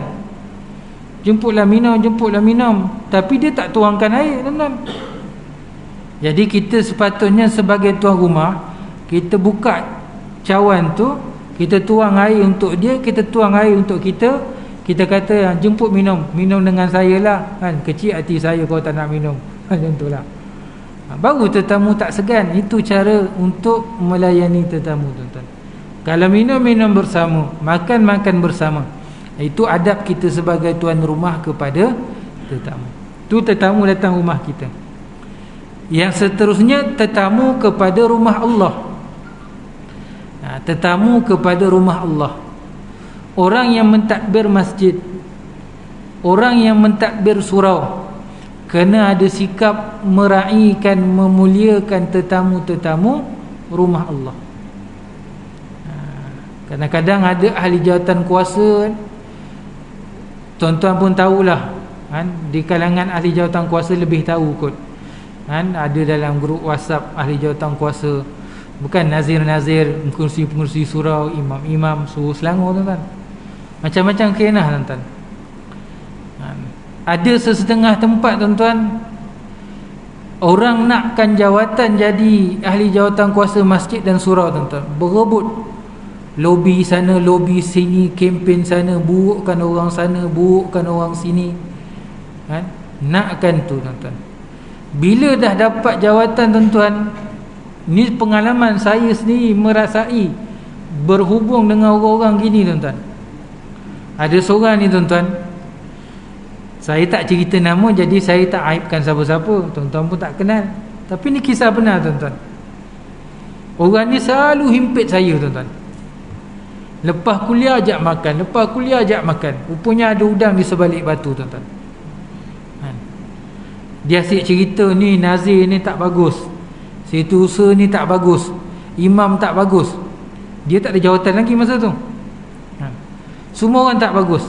Jemputlah minum, jemputlah minum, tapi dia tak tuangkan air tuan-tuan. Jadi kita sepatutnya sebagai tuan rumah, kita buka cawan tu, kita tuang air untuk dia, kita tuang air untuk kita. Kita kata jemput minum, minum dengan saya lah kan, kecil hati saya kalau tak nak minum. Macam tu lah. Baru tetamu tak segan. Itu cara untuk melayani tetamu tuan-tuan. Kalau minum bersama, makan bersama. Itu adab kita sebagai tuan rumah kepada tetamu. Tu tetamu datang rumah kita. Yang seterusnya, tetamu kepada rumah Allah. Tetamu kepada rumah Allah. Orang yang mentadbir masjid, orang yang mentadbir surau, kena ada sikap meraihkan, memuliakan tetamu-tetamu rumah Allah. Kadang-kadang ada ahli jawatan kuasa, tuan-tuan pun tahulah kan, di kalangan ahli jawatan kuasa lebih tahu kot kan, ada dalam grup WhatsApp ahli jawatan kuasa, bukan nazir-nazir, pengerusi-pengerusi surau, imam-imam suruh Selangor tuan-tuan, macam-macam kenah tuan-tuan. Ada sesetengah tempat tuan-tuan, orang nakkan jawatan jadi ahli jawatan kuasa masjid dan surau tuan-tuan, berebut lobi sana, lobi sini, kempen sana, burukkan orang sana, burukkan orang sini kan? Nakkan tu tuan-tuan. Bila dah dapat jawatan tuan-tuan, ni pengalaman saya sendiri merasai, berhubung dengan orang-orang gini tuan-tuan. Ada seorang ni tuan-tuan, saya tak cerita nama, jadi saya tak aibkan siapa-siapa, tuan-tuan pun tak kenal, tapi ni kisah benar tuan-tuan. Orang ni selalu himpit saya tuan-tuan. Lepas kuliah ajak makan, lepas kuliah ajak makan. Rupanya ada udang di sebalik batu tuan-tuan. Dia asyik cerita, ni nazir ni tak bagus, situ usaha ni tak bagus, imam tak bagus, dia tak ada jawatan lagi masa tu. Semua orang tak bagus.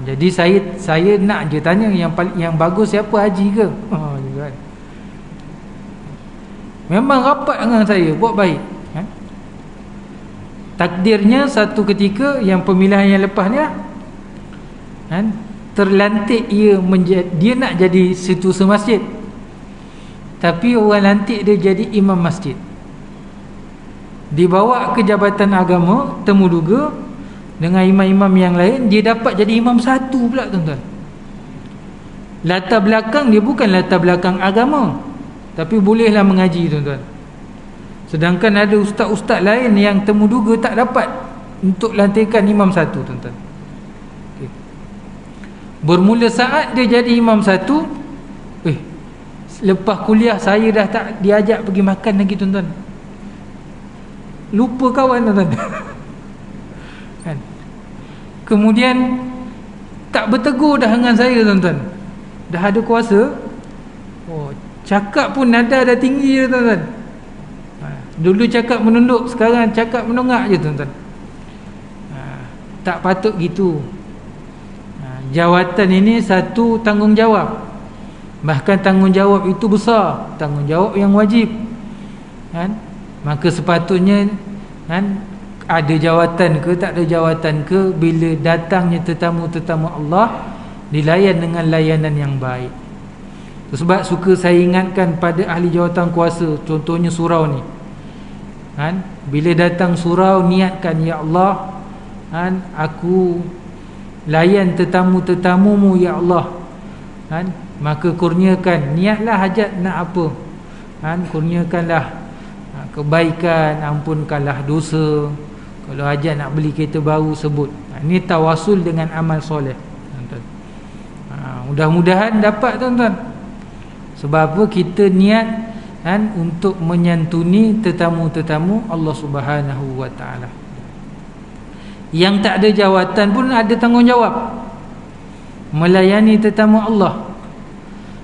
Jadi saya nak je tanya yang bagus siapa, haji ke? Juga. Memang rapat dengan saya, buat baik. Takdirnya satu ketika yang pemilihan yang lepas ni terlantik dia nak jadi situasi masjid, tapi orang lantik dia jadi imam masjid. Dibawa ke jabatan agama, temuduga dengan imam-imam yang lain, dia dapat jadi imam satu pula, tuan-tuan. Latar belakang dia bukan latar belakang agama, tapi bolehlah mengaji, tuan-tuan. Sedangkan ada ustaz-ustaz lain yang temuduga tak dapat untuk lantikan imam satu, tuan-tuan. Okay. Bermula saat dia jadi imam satu, lepas kuliah saya dah tak diajak pergi makan lagi, tuan-tuan. Lupa kawan, tuan-tuan. Kan? Kemudian tak bertegur dah dengan saya, tuan-tuan. Dah ada kuasa, cakap pun nada dah tinggi, tuan-tuan. Dulu cakap menunduk, sekarang cakap menongak je, tuan-tuan. Tak patut gitu. Jawatan ini satu tanggungjawab, bahkan tanggungjawab itu besar, tanggungjawab yang wajib, kan? Maka sepatutnya ada jawatan ke tak ada jawatan ke, bila datangnya tetamu-tetamu Allah, dilayan dengan layanan yang baik. Sebab suka saya ingatkan pada ahli jawatan kuasa, contohnya surau ni, bila datang surau, niatkan, ya Allah, aku layan tetamu-tetamumu, ya Allah, maka kurniakan, niatlah hajat nak apa, kurniakanlah kebaikan, ampunkanlah dosa. Kalau hajat nak beli kereta baru, sebut. Ini tawasul dengan amal soleh, tuan-tuan. Mudah-mudahan dapat, tuan-tuan. Sebab apa? Kita niat untuk menyantuni tetamu-tetamu Allah Subhanahu wa ta'ala. Yang tak ada jawatan pun ada tanggungjawab, melayani tetamu Allah.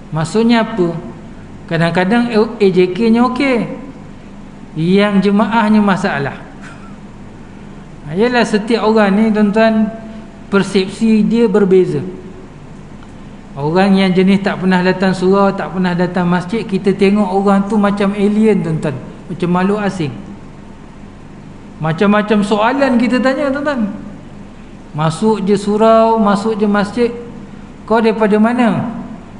Maksudnya apa? Kadang-kadang AJK-nya okey, yang jemaahnya masalah. Yalah, setiap orang ni, tuan-tuan, persepsi dia berbeza. Orang yang jenis tak pernah datang surau, tak pernah datang masjid, kita tengok orang tu macam alien, tuan-tuan, macam makhluk asing. Macam-macam soalan kita tanya, tuan-tuan. Masuk je surau, masuk je masjid, kau daripada mana?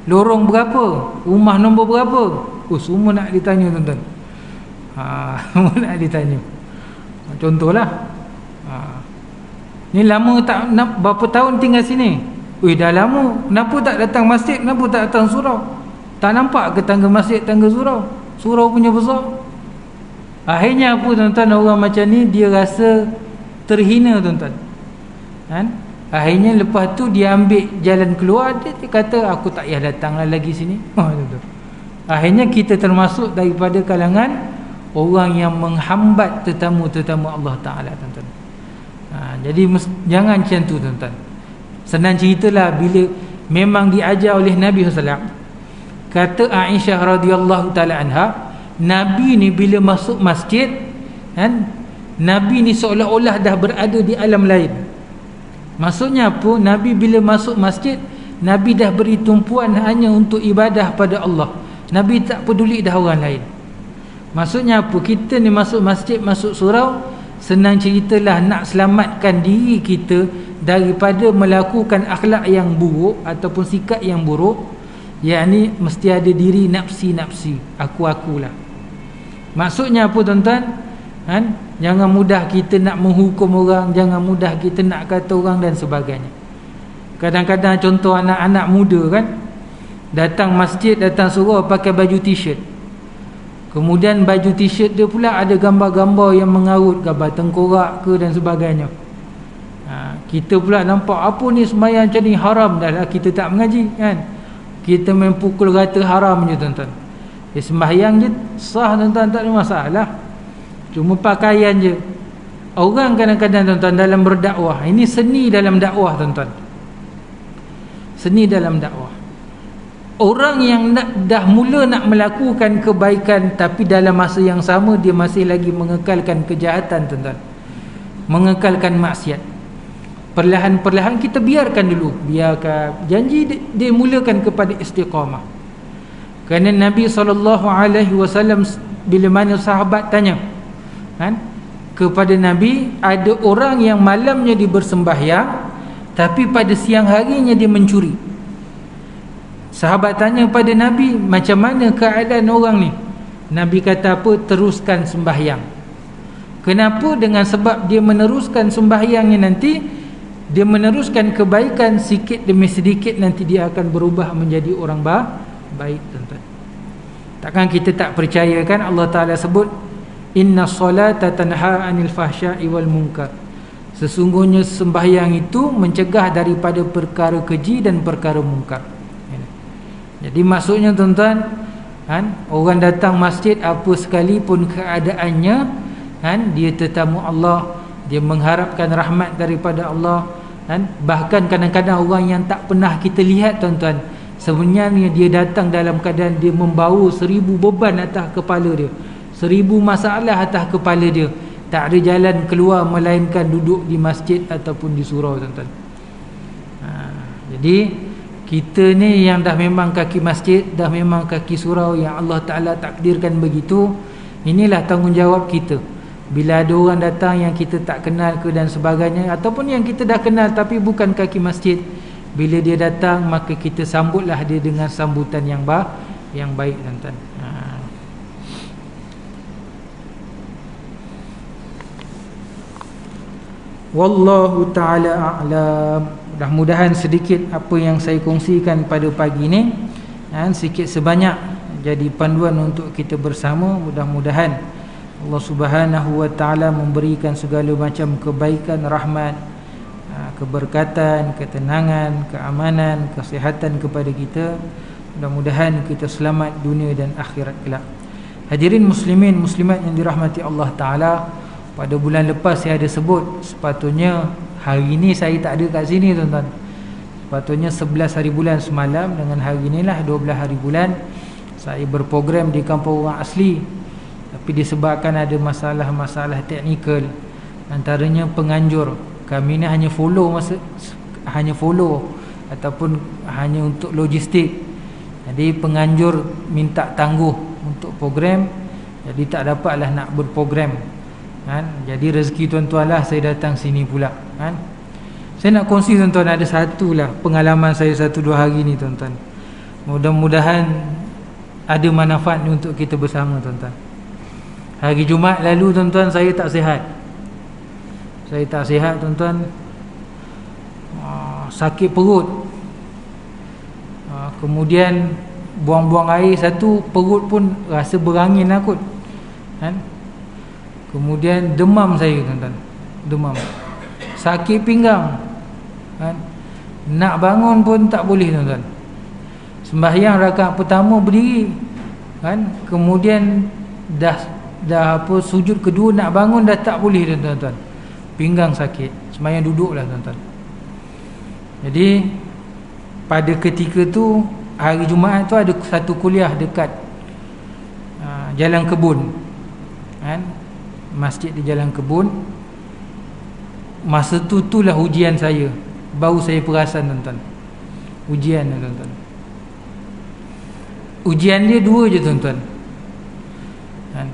Lorong berapa? Rumah nombor berapa? Semua nak ditanya, tuan-tuan. Semua nak ditanya. Contohlah, ni lama tak, berapa tahun tinggal sini? Dah lama. Kenapa tak datang masjid? Kenapa tak datang surau? Tak nampak ke tangga masjid, tangga surau? Surau punya besar. Akhirnya apa, tuan-tuan? Orang macam ni dia rasa terhina, tuan-tuan. Akhirnya lepas tu dia ambil jalan keluar, dia kata aku tak payah datanglah lagi sini. Akhirnya kita termasuk daripada kalangan orang yang menghambat tetamu-tetamu Allah Ta'ala, tuan-tuan. Jadi jangan macam tu, tuan-tuan. Senang ceritalah, bila memang diajar oleh Nabi SAW. Kata Aisyah radhiyallahu ta'ala anha, Nabi ni bila masuk masjid, Nabi ni seolah-olah dah berada di alam lain. Maksudnya apa? Nabi bila masuk masjid, Nabi dah beri tumpuan hanya untuk ibadah pada Allah. Nabi tak peduli dah orang lain. Maksudnya apa? Kita ni masuk masjid, masuk surau, senang ceritalah nak selamatkan diri kita daripada melakukan akhlak yang buruk ataupun sikap yang buruk. Yakni mesti ada diri nafsi-nafsi, aku-akulah. Maksudnya apa, tuan-tuan? Jangan mudah kita nak menghukum orang, jangan mudah kita nak kata orang dan sebagainya. Kadang-kadang contoh anak-anak muda kan, datang masjid, datang surau pakai baju t-shirt. Kemudian baju t-shirt dia pula ada gambar-gambar yang mengarut, gambar tengkorak ke dan sebagainya. Kita pula nampak apa ni sembahyang macam ni, haram. Dah lah kita tak mengaji kan, kita main pukul rata haram je, tuan-tuan. Sembahyang je sah, tuan-tuan, tak ada masalah. Cuma pakaian je. Orang kadang-kadang, tuan-tuan, dalam berdakwah, ini seni dalam dakwah, tuan-tuan. Seni dalam dakwah. orang yang dah mula nak melakukan kebaikan, tapi dalam masa yang sama dia masih lagi mengekalkan kejahatan, tuan-tuan, mengekalkan maksiat. Perlahan-perlahan kita biarkan dulu, biarkan, janji dia mulakan kepada istiqamah. Kerana Nabi SAW, bila mana sahabat tanya kan, kepada Nabi, ada orang yang malamnya dia bersembahyang, tapi pada siang harinya dia mencuri. Sahabat tanya pada Nabi, macam mana keadaan orang ni? Nabi kata apa? Teruskan sembahyang. Kenapa? Dengan sebab dia meneruskan sembahyangnya, nanti dia meneruskan kebaikan sikit demi sedikit, nanti dia akan berubah menjadi orang baik, tuan-tuan. Takkan kita tak percaya kan Allah Ta'ala sebut inna solata tanha anil fahsya'i wal munkar. Sesungguhnya sembahyang itu mencegah daripada perkara keji dan perkara mungkar. Jadi maksudnya, tuan-tuan, kan, orang datang masjid apa sekalipun keadaannya, kan, dia tetamu Allah, dia mengharapkan rahmat daripada Allah, kan. Bahkan kadang-kadang orang yang tak pernah kita lihat, tuan-tuan, sebenarnya dia datang dalam keadaan dia membawa 1000 beban atas kepala dia, 1000 masalah atas kepala dia. Tak ada jalan keluar melainkan duduk di masjid ataupun di surau, tuan-tuan. Jadi kita ni yang dah memang kaki masjid, dah memang kaki surau, yang Allah Ta'ala takdirkan begitu, inilah tanggungjawab kita. Bila ada orang datang yang kita tak kenal ke dan sebagainya, ataupun yang kita dah kenal tapi bukan kaki masjid, bila dia datang, maka kita sambutlah dia dengan sambutan yang baik, tuan-tuan. Wallahu ta'ala a'lam. Mudah-mudahan sedikit apa yang saya kongsikan pada pagi ni, sikit sebanyak jadi panduan untuk kita bersama. Mudah-mudahan Allah Subhanahu wa ta'ala memberikan segala macam kebaikan, rahmat, keberkatan, ketenangan, keamanan, kesihatan kepada kita. Mudah-mudahan kita selamat dunia dan akhirat kelak. Hadirin muslimin muslimat yang dirahmati Allah Ta'ala, pada bulan lepas saya ada sebut, sepatutnya hari ini saya tak ada kat sini, tuan-tuan. Sepatutnya 11 hari bulan semalam, dengan hari inilah 12 hari bulan saya berprogram di kampung orang asli. Tapi disebabkan ada masalah-masalah teknikal, antaranya penganjur, kami ni hanya follow ataupun hanya untuk logistik. Jadi penganjur minta tangguh untuk program, jadi tak dapatlah nak berprogram, kan? Jadi rezeki tuan-tuan lah saya datang sini pula, kan? Saya nak kongsi, tuan-tuan, ada satu lah pengalaman saya 1-2 hari ni, tuan-tuan. Mudah-mudahan ada manfaat untuk kita bersama, tuan-tuan. Hari Jumaat lalu, tuan-tuan, saya tak sihat. Tuan-tuan. Sakit perut. Kemudian buang-buang air satu, perut pun rasa berangin lah kot, kan? Kemudian demam saya, tuan-tuan. Demam. Sakit pinggang, kan? Nak bangun pun tak boleh, tuan-tuan. Sembahyang rakaat pertama berdiri, kan? Kemudian dah sujud kedua nak bangun dah tak boleh, tuan-tuan. Pinggang sakit. Sembahyang duduklah, tuan-tuan. Jadi pada ketika tu, hari Jumaat tu ada satu kuliah dekat Jalan Kebun, kan? Masjid di Jalan Kebun. Masa tu itulah ujian saya. Baru saya perasan, tuan-tuan. Ujian, tuan-tuan. Ujian dia 2 je, tuan-tuan. Kan?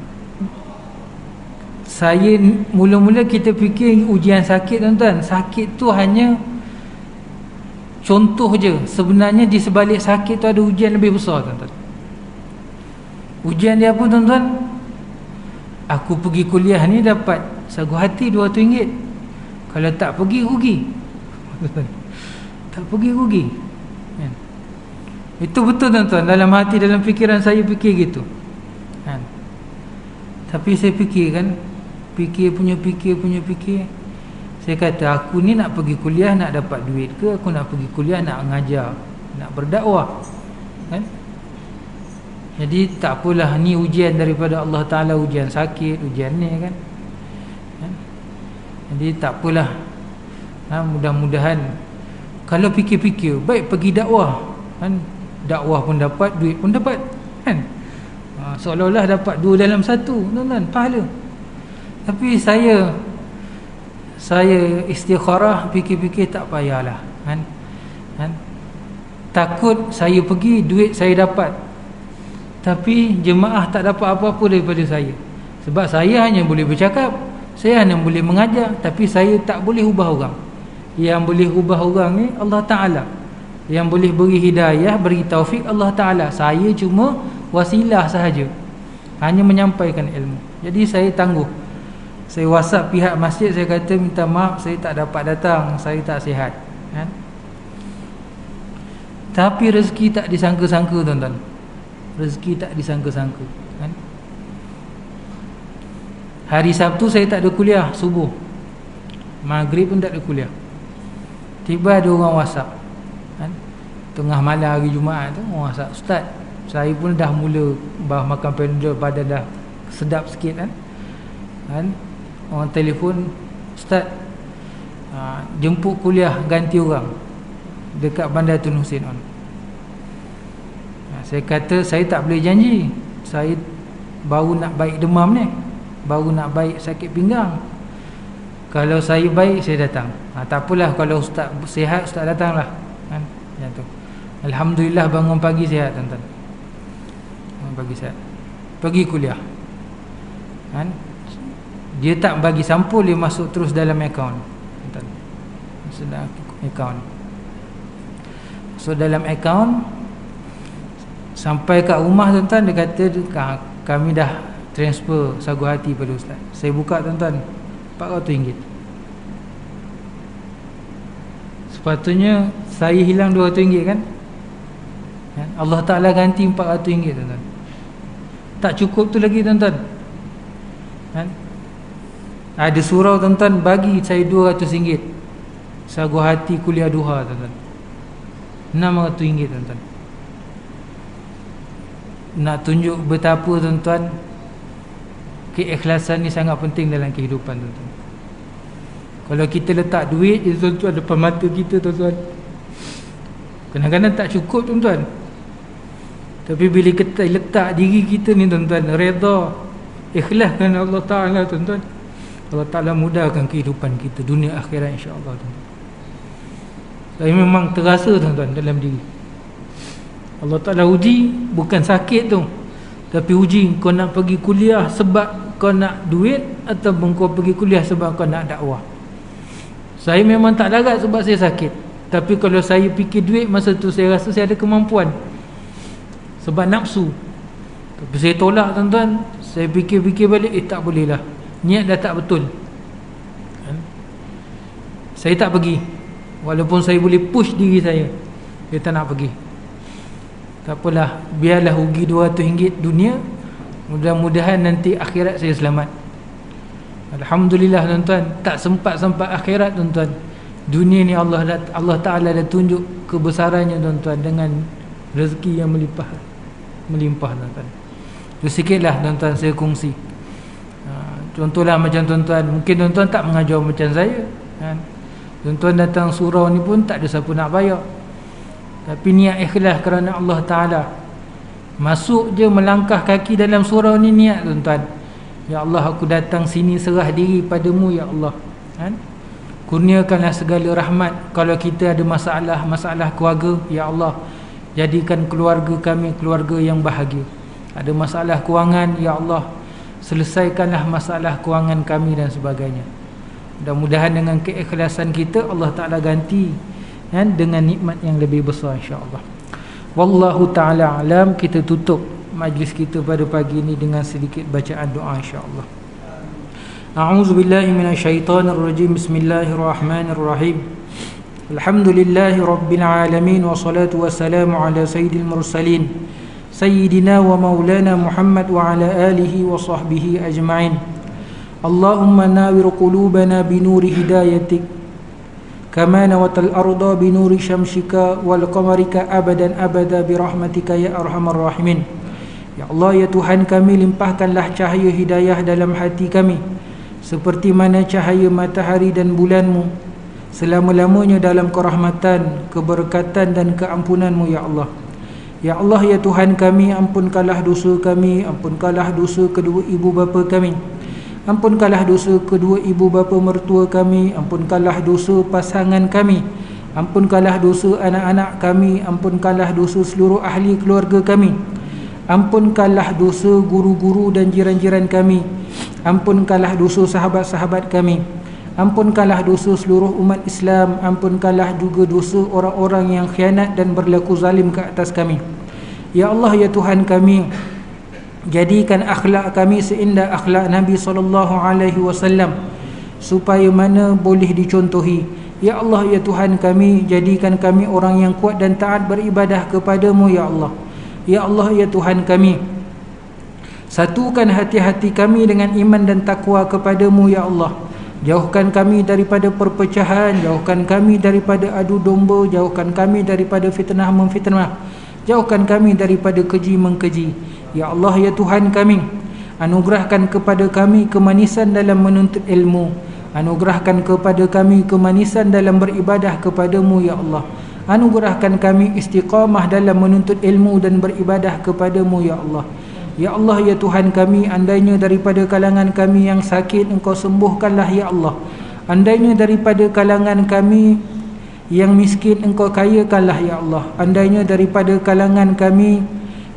Saya mula-mula kita fikir ujian sakit, tuan-tuan. Sakit tu hanya contoh je. Sebenarnya di sebalik sakit tu ada ujian lebih besar, tuan-tuan. Ujian dia apa, tuan-tuan? Aku pergi kuliah ni dapat sagu hati RM200. Kalau tak pergi, rugi. Tak pergi, rugi, kan? Itu betul, tuan-tuan. Dalam hati, dalam fikiran saya fikir gitu, kan? Tapi saya fikir, kan, fikir. Saya kata, aku ni nak pergi kuliah nak dapat duit ke? Aku nak pergi kuliah nak mengajar, nak berdakwah, kan? Jadi tak apalah, ni ujian daripada Allah Ta'ala. Ujian sakit, ujian ni, kan? Jadi tak apalah, mudah-mudahan kalau fikir-fikir, baik pergi dakwah, kan? dakwah pun dapat, duit pun dapat, kan? Seolah-olah dapat dua dalam satu, tuan-tuan, pahala. Tapi saya istikharah, fikir-fikir tak payahlah, kan? Takut saya pergi, duit saya dapat, tapi jemaah tak dapat apa-apa daripada saya. Sebab saya hanya boleh bercakap, saya hanya boleh mengajar, tapi saya tak boleh ubah orang. Yang boleh ubah orang ni Allah Ta'ala. Yang boleh beri hidayah, beri taufik Allah Ta'ala. Saya cuma wasilah sahaja, hanya menyampaikan ilmu. Jadi saya tangguh. Saya WhatsApp pihak masjid, saya kata minta maaf, saya tak dapat datang, saya tak sihat, kan? Tapi rezeki tak disangka-sangka, tuan-tuan. Rezeki tak disangka-sangka, kan? Hari Sabtu saya tak ada kuliah subuh, maghrib pun tak ada kuliah. Tiba ada orang WhatsApp, kan? Tengah malam hari Jumaat tu orang WhatsApp, "Ustaz, saya pun dah mula makan Panadol, badan dah sedap sikit," kan? Orang telefon, "Ustaz, jemput kuliah ganti orang dekat Bandar Tun Hussein on." Saya kata saya tak boleh janji, saya baru nak baik demam ni, baru nak baik sakit pinggang. Kalau saya baik, saya datang. Tak apalah, kalau ustaz sihat, ustaz datanglah, kan? Macam tu. Alhamdulillah bangun pagi sihat, tuan-tuan. Bangun pagi sihat, pergi kuliah, kan? Dia tak bagi sampul, dia masuk terus dalam akaun, tuan-tuan. Masuk dalam akaun, dalam akaun. Sampai kat rumah, tuan-tuan, dia kata kami dah transfer sagu hati pada ustaz. Saya buka, tuan-tuan, RM400. Sepatutnya saya hilang RM200, kan? Allah Ta'ala ganti RM400, tuan-tuan. Tak cukup tu lagi, tuan-tuan, kan? Ada surau, tuan-tuan, bagi saya RM200 sagu hati kuliah duha, tuan-tuan. RM600, tuan-tuan. Nak tunjuk betapa, tuan-tuan, keikhlasan ni sangat penting dalam kehidupan, tuan-tuan. Kalau kita letak duit je, tuan-tuan, depan mata kita, tuan-tuan, kadang-kadang tak cukup, tuan-tuan. Tapi bila kita letak diri kita ni, tuan-tuan, redha, ikhlas kerana Allah Ta'ala, tuan-tuan, Allah Ta'ala mudahkan kehidupan kita dunia akhirat, insya-Allah, tuan-tuan. Saya memang terasa, tuan-tuan, dalam diri Allah Ta'ala uji, bukan sakit tu, tapi uji kau nak pergi kuliah sebab kau nak duit, ataupun kau pergi kuliah sebab kau nak dakwah. Saya memang tak larat sebab saya sakit, tapi kalau saya fikir duit masa tu, saya rasa saya ada kemampuan sebab nafsu. Tapi saya tolak, tuan-tuan. Saya fikir-fikir balik, tak boleh lah, niat dah tak betul, kan? Saya tak pergi, walaupun saya boleh push diri saya tak nak pergi. Tak apalah, biarlah rugi RM200 dunia, mudah-mudahan nanti akhirat saya selamat. Alhamdulillah, tuan-tuan, tak sempat-sempat akhirat, tuan-tuan. Dunia ni Allah Ta'ala dah tunjuk kebesarannya, tuan-tuan, dengan rezeki yang melimpah, tuan-tuan. Itu sikitlah, tuan-tuan, saya kongsi. Contohlah macam tuan-tuan, mungkin tuan-tuan tak mengajar macam saya, kan? Tuan-tuan datang surau ni pun tak ada siapa nak bayar, tapi niat ikhlas kerana Allah Ta'ala. Masuk je, melangkah kaki dalam surau ni, niat, tuan-tuan, ya Allah, aku datang sini serah diri padamu, ya Allah, kan? Kurniakanlah segala rahmat. Kalau kita ada masalah keluarga, ya Allah, jadikan keluarga kami keluarga yang bahagia. Ada masalah kewangan, ya Allah, selesaikanlah masalah kewangan kami, dan sebagainya. Mudah-mudahan dengan keikhlasan kita, Allah Ta'ala ganti, kan, dengan nikmat yang lebih besar, insya-Allah. Wallahu ta'ala alam. Kita tutup majlis kita pada pagi ini dengan sedikit bacaan doa, insya-Allah. A'udzu billahi minasyaitonir rajim. Bismillahirrahmanirrahim. Alhamdulillahi rabbil alamin, wassalatu wassalamu ala sayyidil mursalin, sayyidina wa maulana Muhammad wa ala alihi wa sahbihi ajma'in. Allahumma nawwir qulubana binuri hidayatik, kama nawatal arda binuri syamsika wal qamarika abadan abada birahmatika ya arhamar rahimin. Ya Allah, ya Tuhan kami, limpahkanlah cahaya hidayah dalam hati kami, seperti mana cahaya matahari dan bulanmu, selama-lamanya dalam kerahmatan, keberkatan dan keampunanmu, ya Allah. Ya Allah, ya Tuhan kami, ampunkanlah dosa kami, ampunkanlah dosa kedua ibu bapa kami, ampunkanlah dosa kedua ibu bapa mertua kami, ampunkanlah dosa pasangan kami, ampunkanlah dosa anak-anak kami, ampunkanlah dosa seluruh ahli keluarga kami, ampunkanlah dosa guru-guru dan jiran-jiran kami, ampunkanlah dosa sahabat-sahabat kami, ampunkanlah dosa seluruh umat Islam, ampunkanlah juga dosa orang-orang yang khianat dan berlaku zalim ke atas kami. Ya Allah, ya Tuhan kami, jadikan akhlak kami seindah akhlak Nabi SAW, supaya mana boleh dicontohi. Ya Allah, ya Tuhan kami, jadikan kami orang yang kuat dan taat beribadah kepadamu, ya Allah. Ya Allah, ya Tuhan kami, satukan hati-hati kami dengan iman dan takwa kepadamu, ya Allah. Jauhkan kami daripada perpecahan, jauhkan kami daripada adu domba, jauhkan kami daripada fitnah memfitnah, jauhkan kami daripada keji mengkeji. Ya Allah, ya Tuhan kami, anugerahkan kepada kami kemanisan dalam menuntut ilmu, anugerahkan kepada kami kemanisan dalam beribadah kepadamu, ya Allah. Anugerahkan kami istiqamah dalam menuntut ilmu dan beribadah kepadamu, ya Allah. Ya Allah, ya Tuhan kami, andainya daripada kalangan kami yang sakit, Engkau sembuhkanlah, ya Allah. Andainya daripada kalangan kami yang miskin, Engkau kayakanlah, ya Allah. Andainya daripada kalangan kami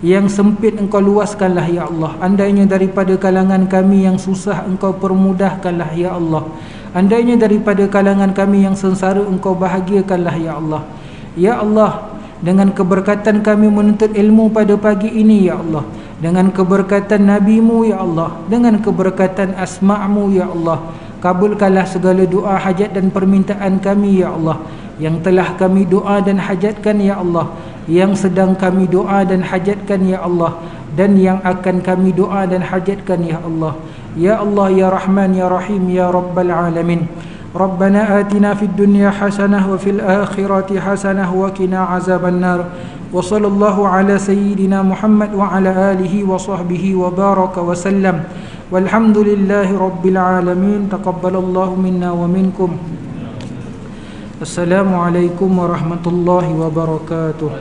yang sempit, Engkau luaskanlah, ya Allah. Andainya daripada kalangan kami yang susah, Engkau permudahkanlah, ya Allah. Andainya daripada kalangan kami yang sengsara, Engkau bahagiakanlah, ya Allah. Ya Allah, dengan keberkatan kami menuntut ilmu pada pagi ini, ya Allah, dengan keberkatan Nabi-Mu, ya Allah, dengan keberkatan asma'-Mu, ya Allah, kabulkanlah segala doa, hajat dan permintaan kami, ya Allah, yang telah kami doa dan hajatkan, ya Allah, yang sedang kami doa dan hajatkan, ya Allah, dan yang akan kami doa dan hajatkan, ya Allah. Ya Allah, ya Rahman, ya Rahim, ya Rabbal Alamin. Rabbana atina fid dunya hasanah wa fil akhirati hasanah wa qina azaban nar. Wa sallallahu ala sayyidina Muhammad wa ala alihi wa sahbihi wa baraka wa sallam. Walhamdulillahi rabbil alamin. Taqabbalallahu minna wa minkum. Assalamualaikum warahmatullahi wabarakatuh.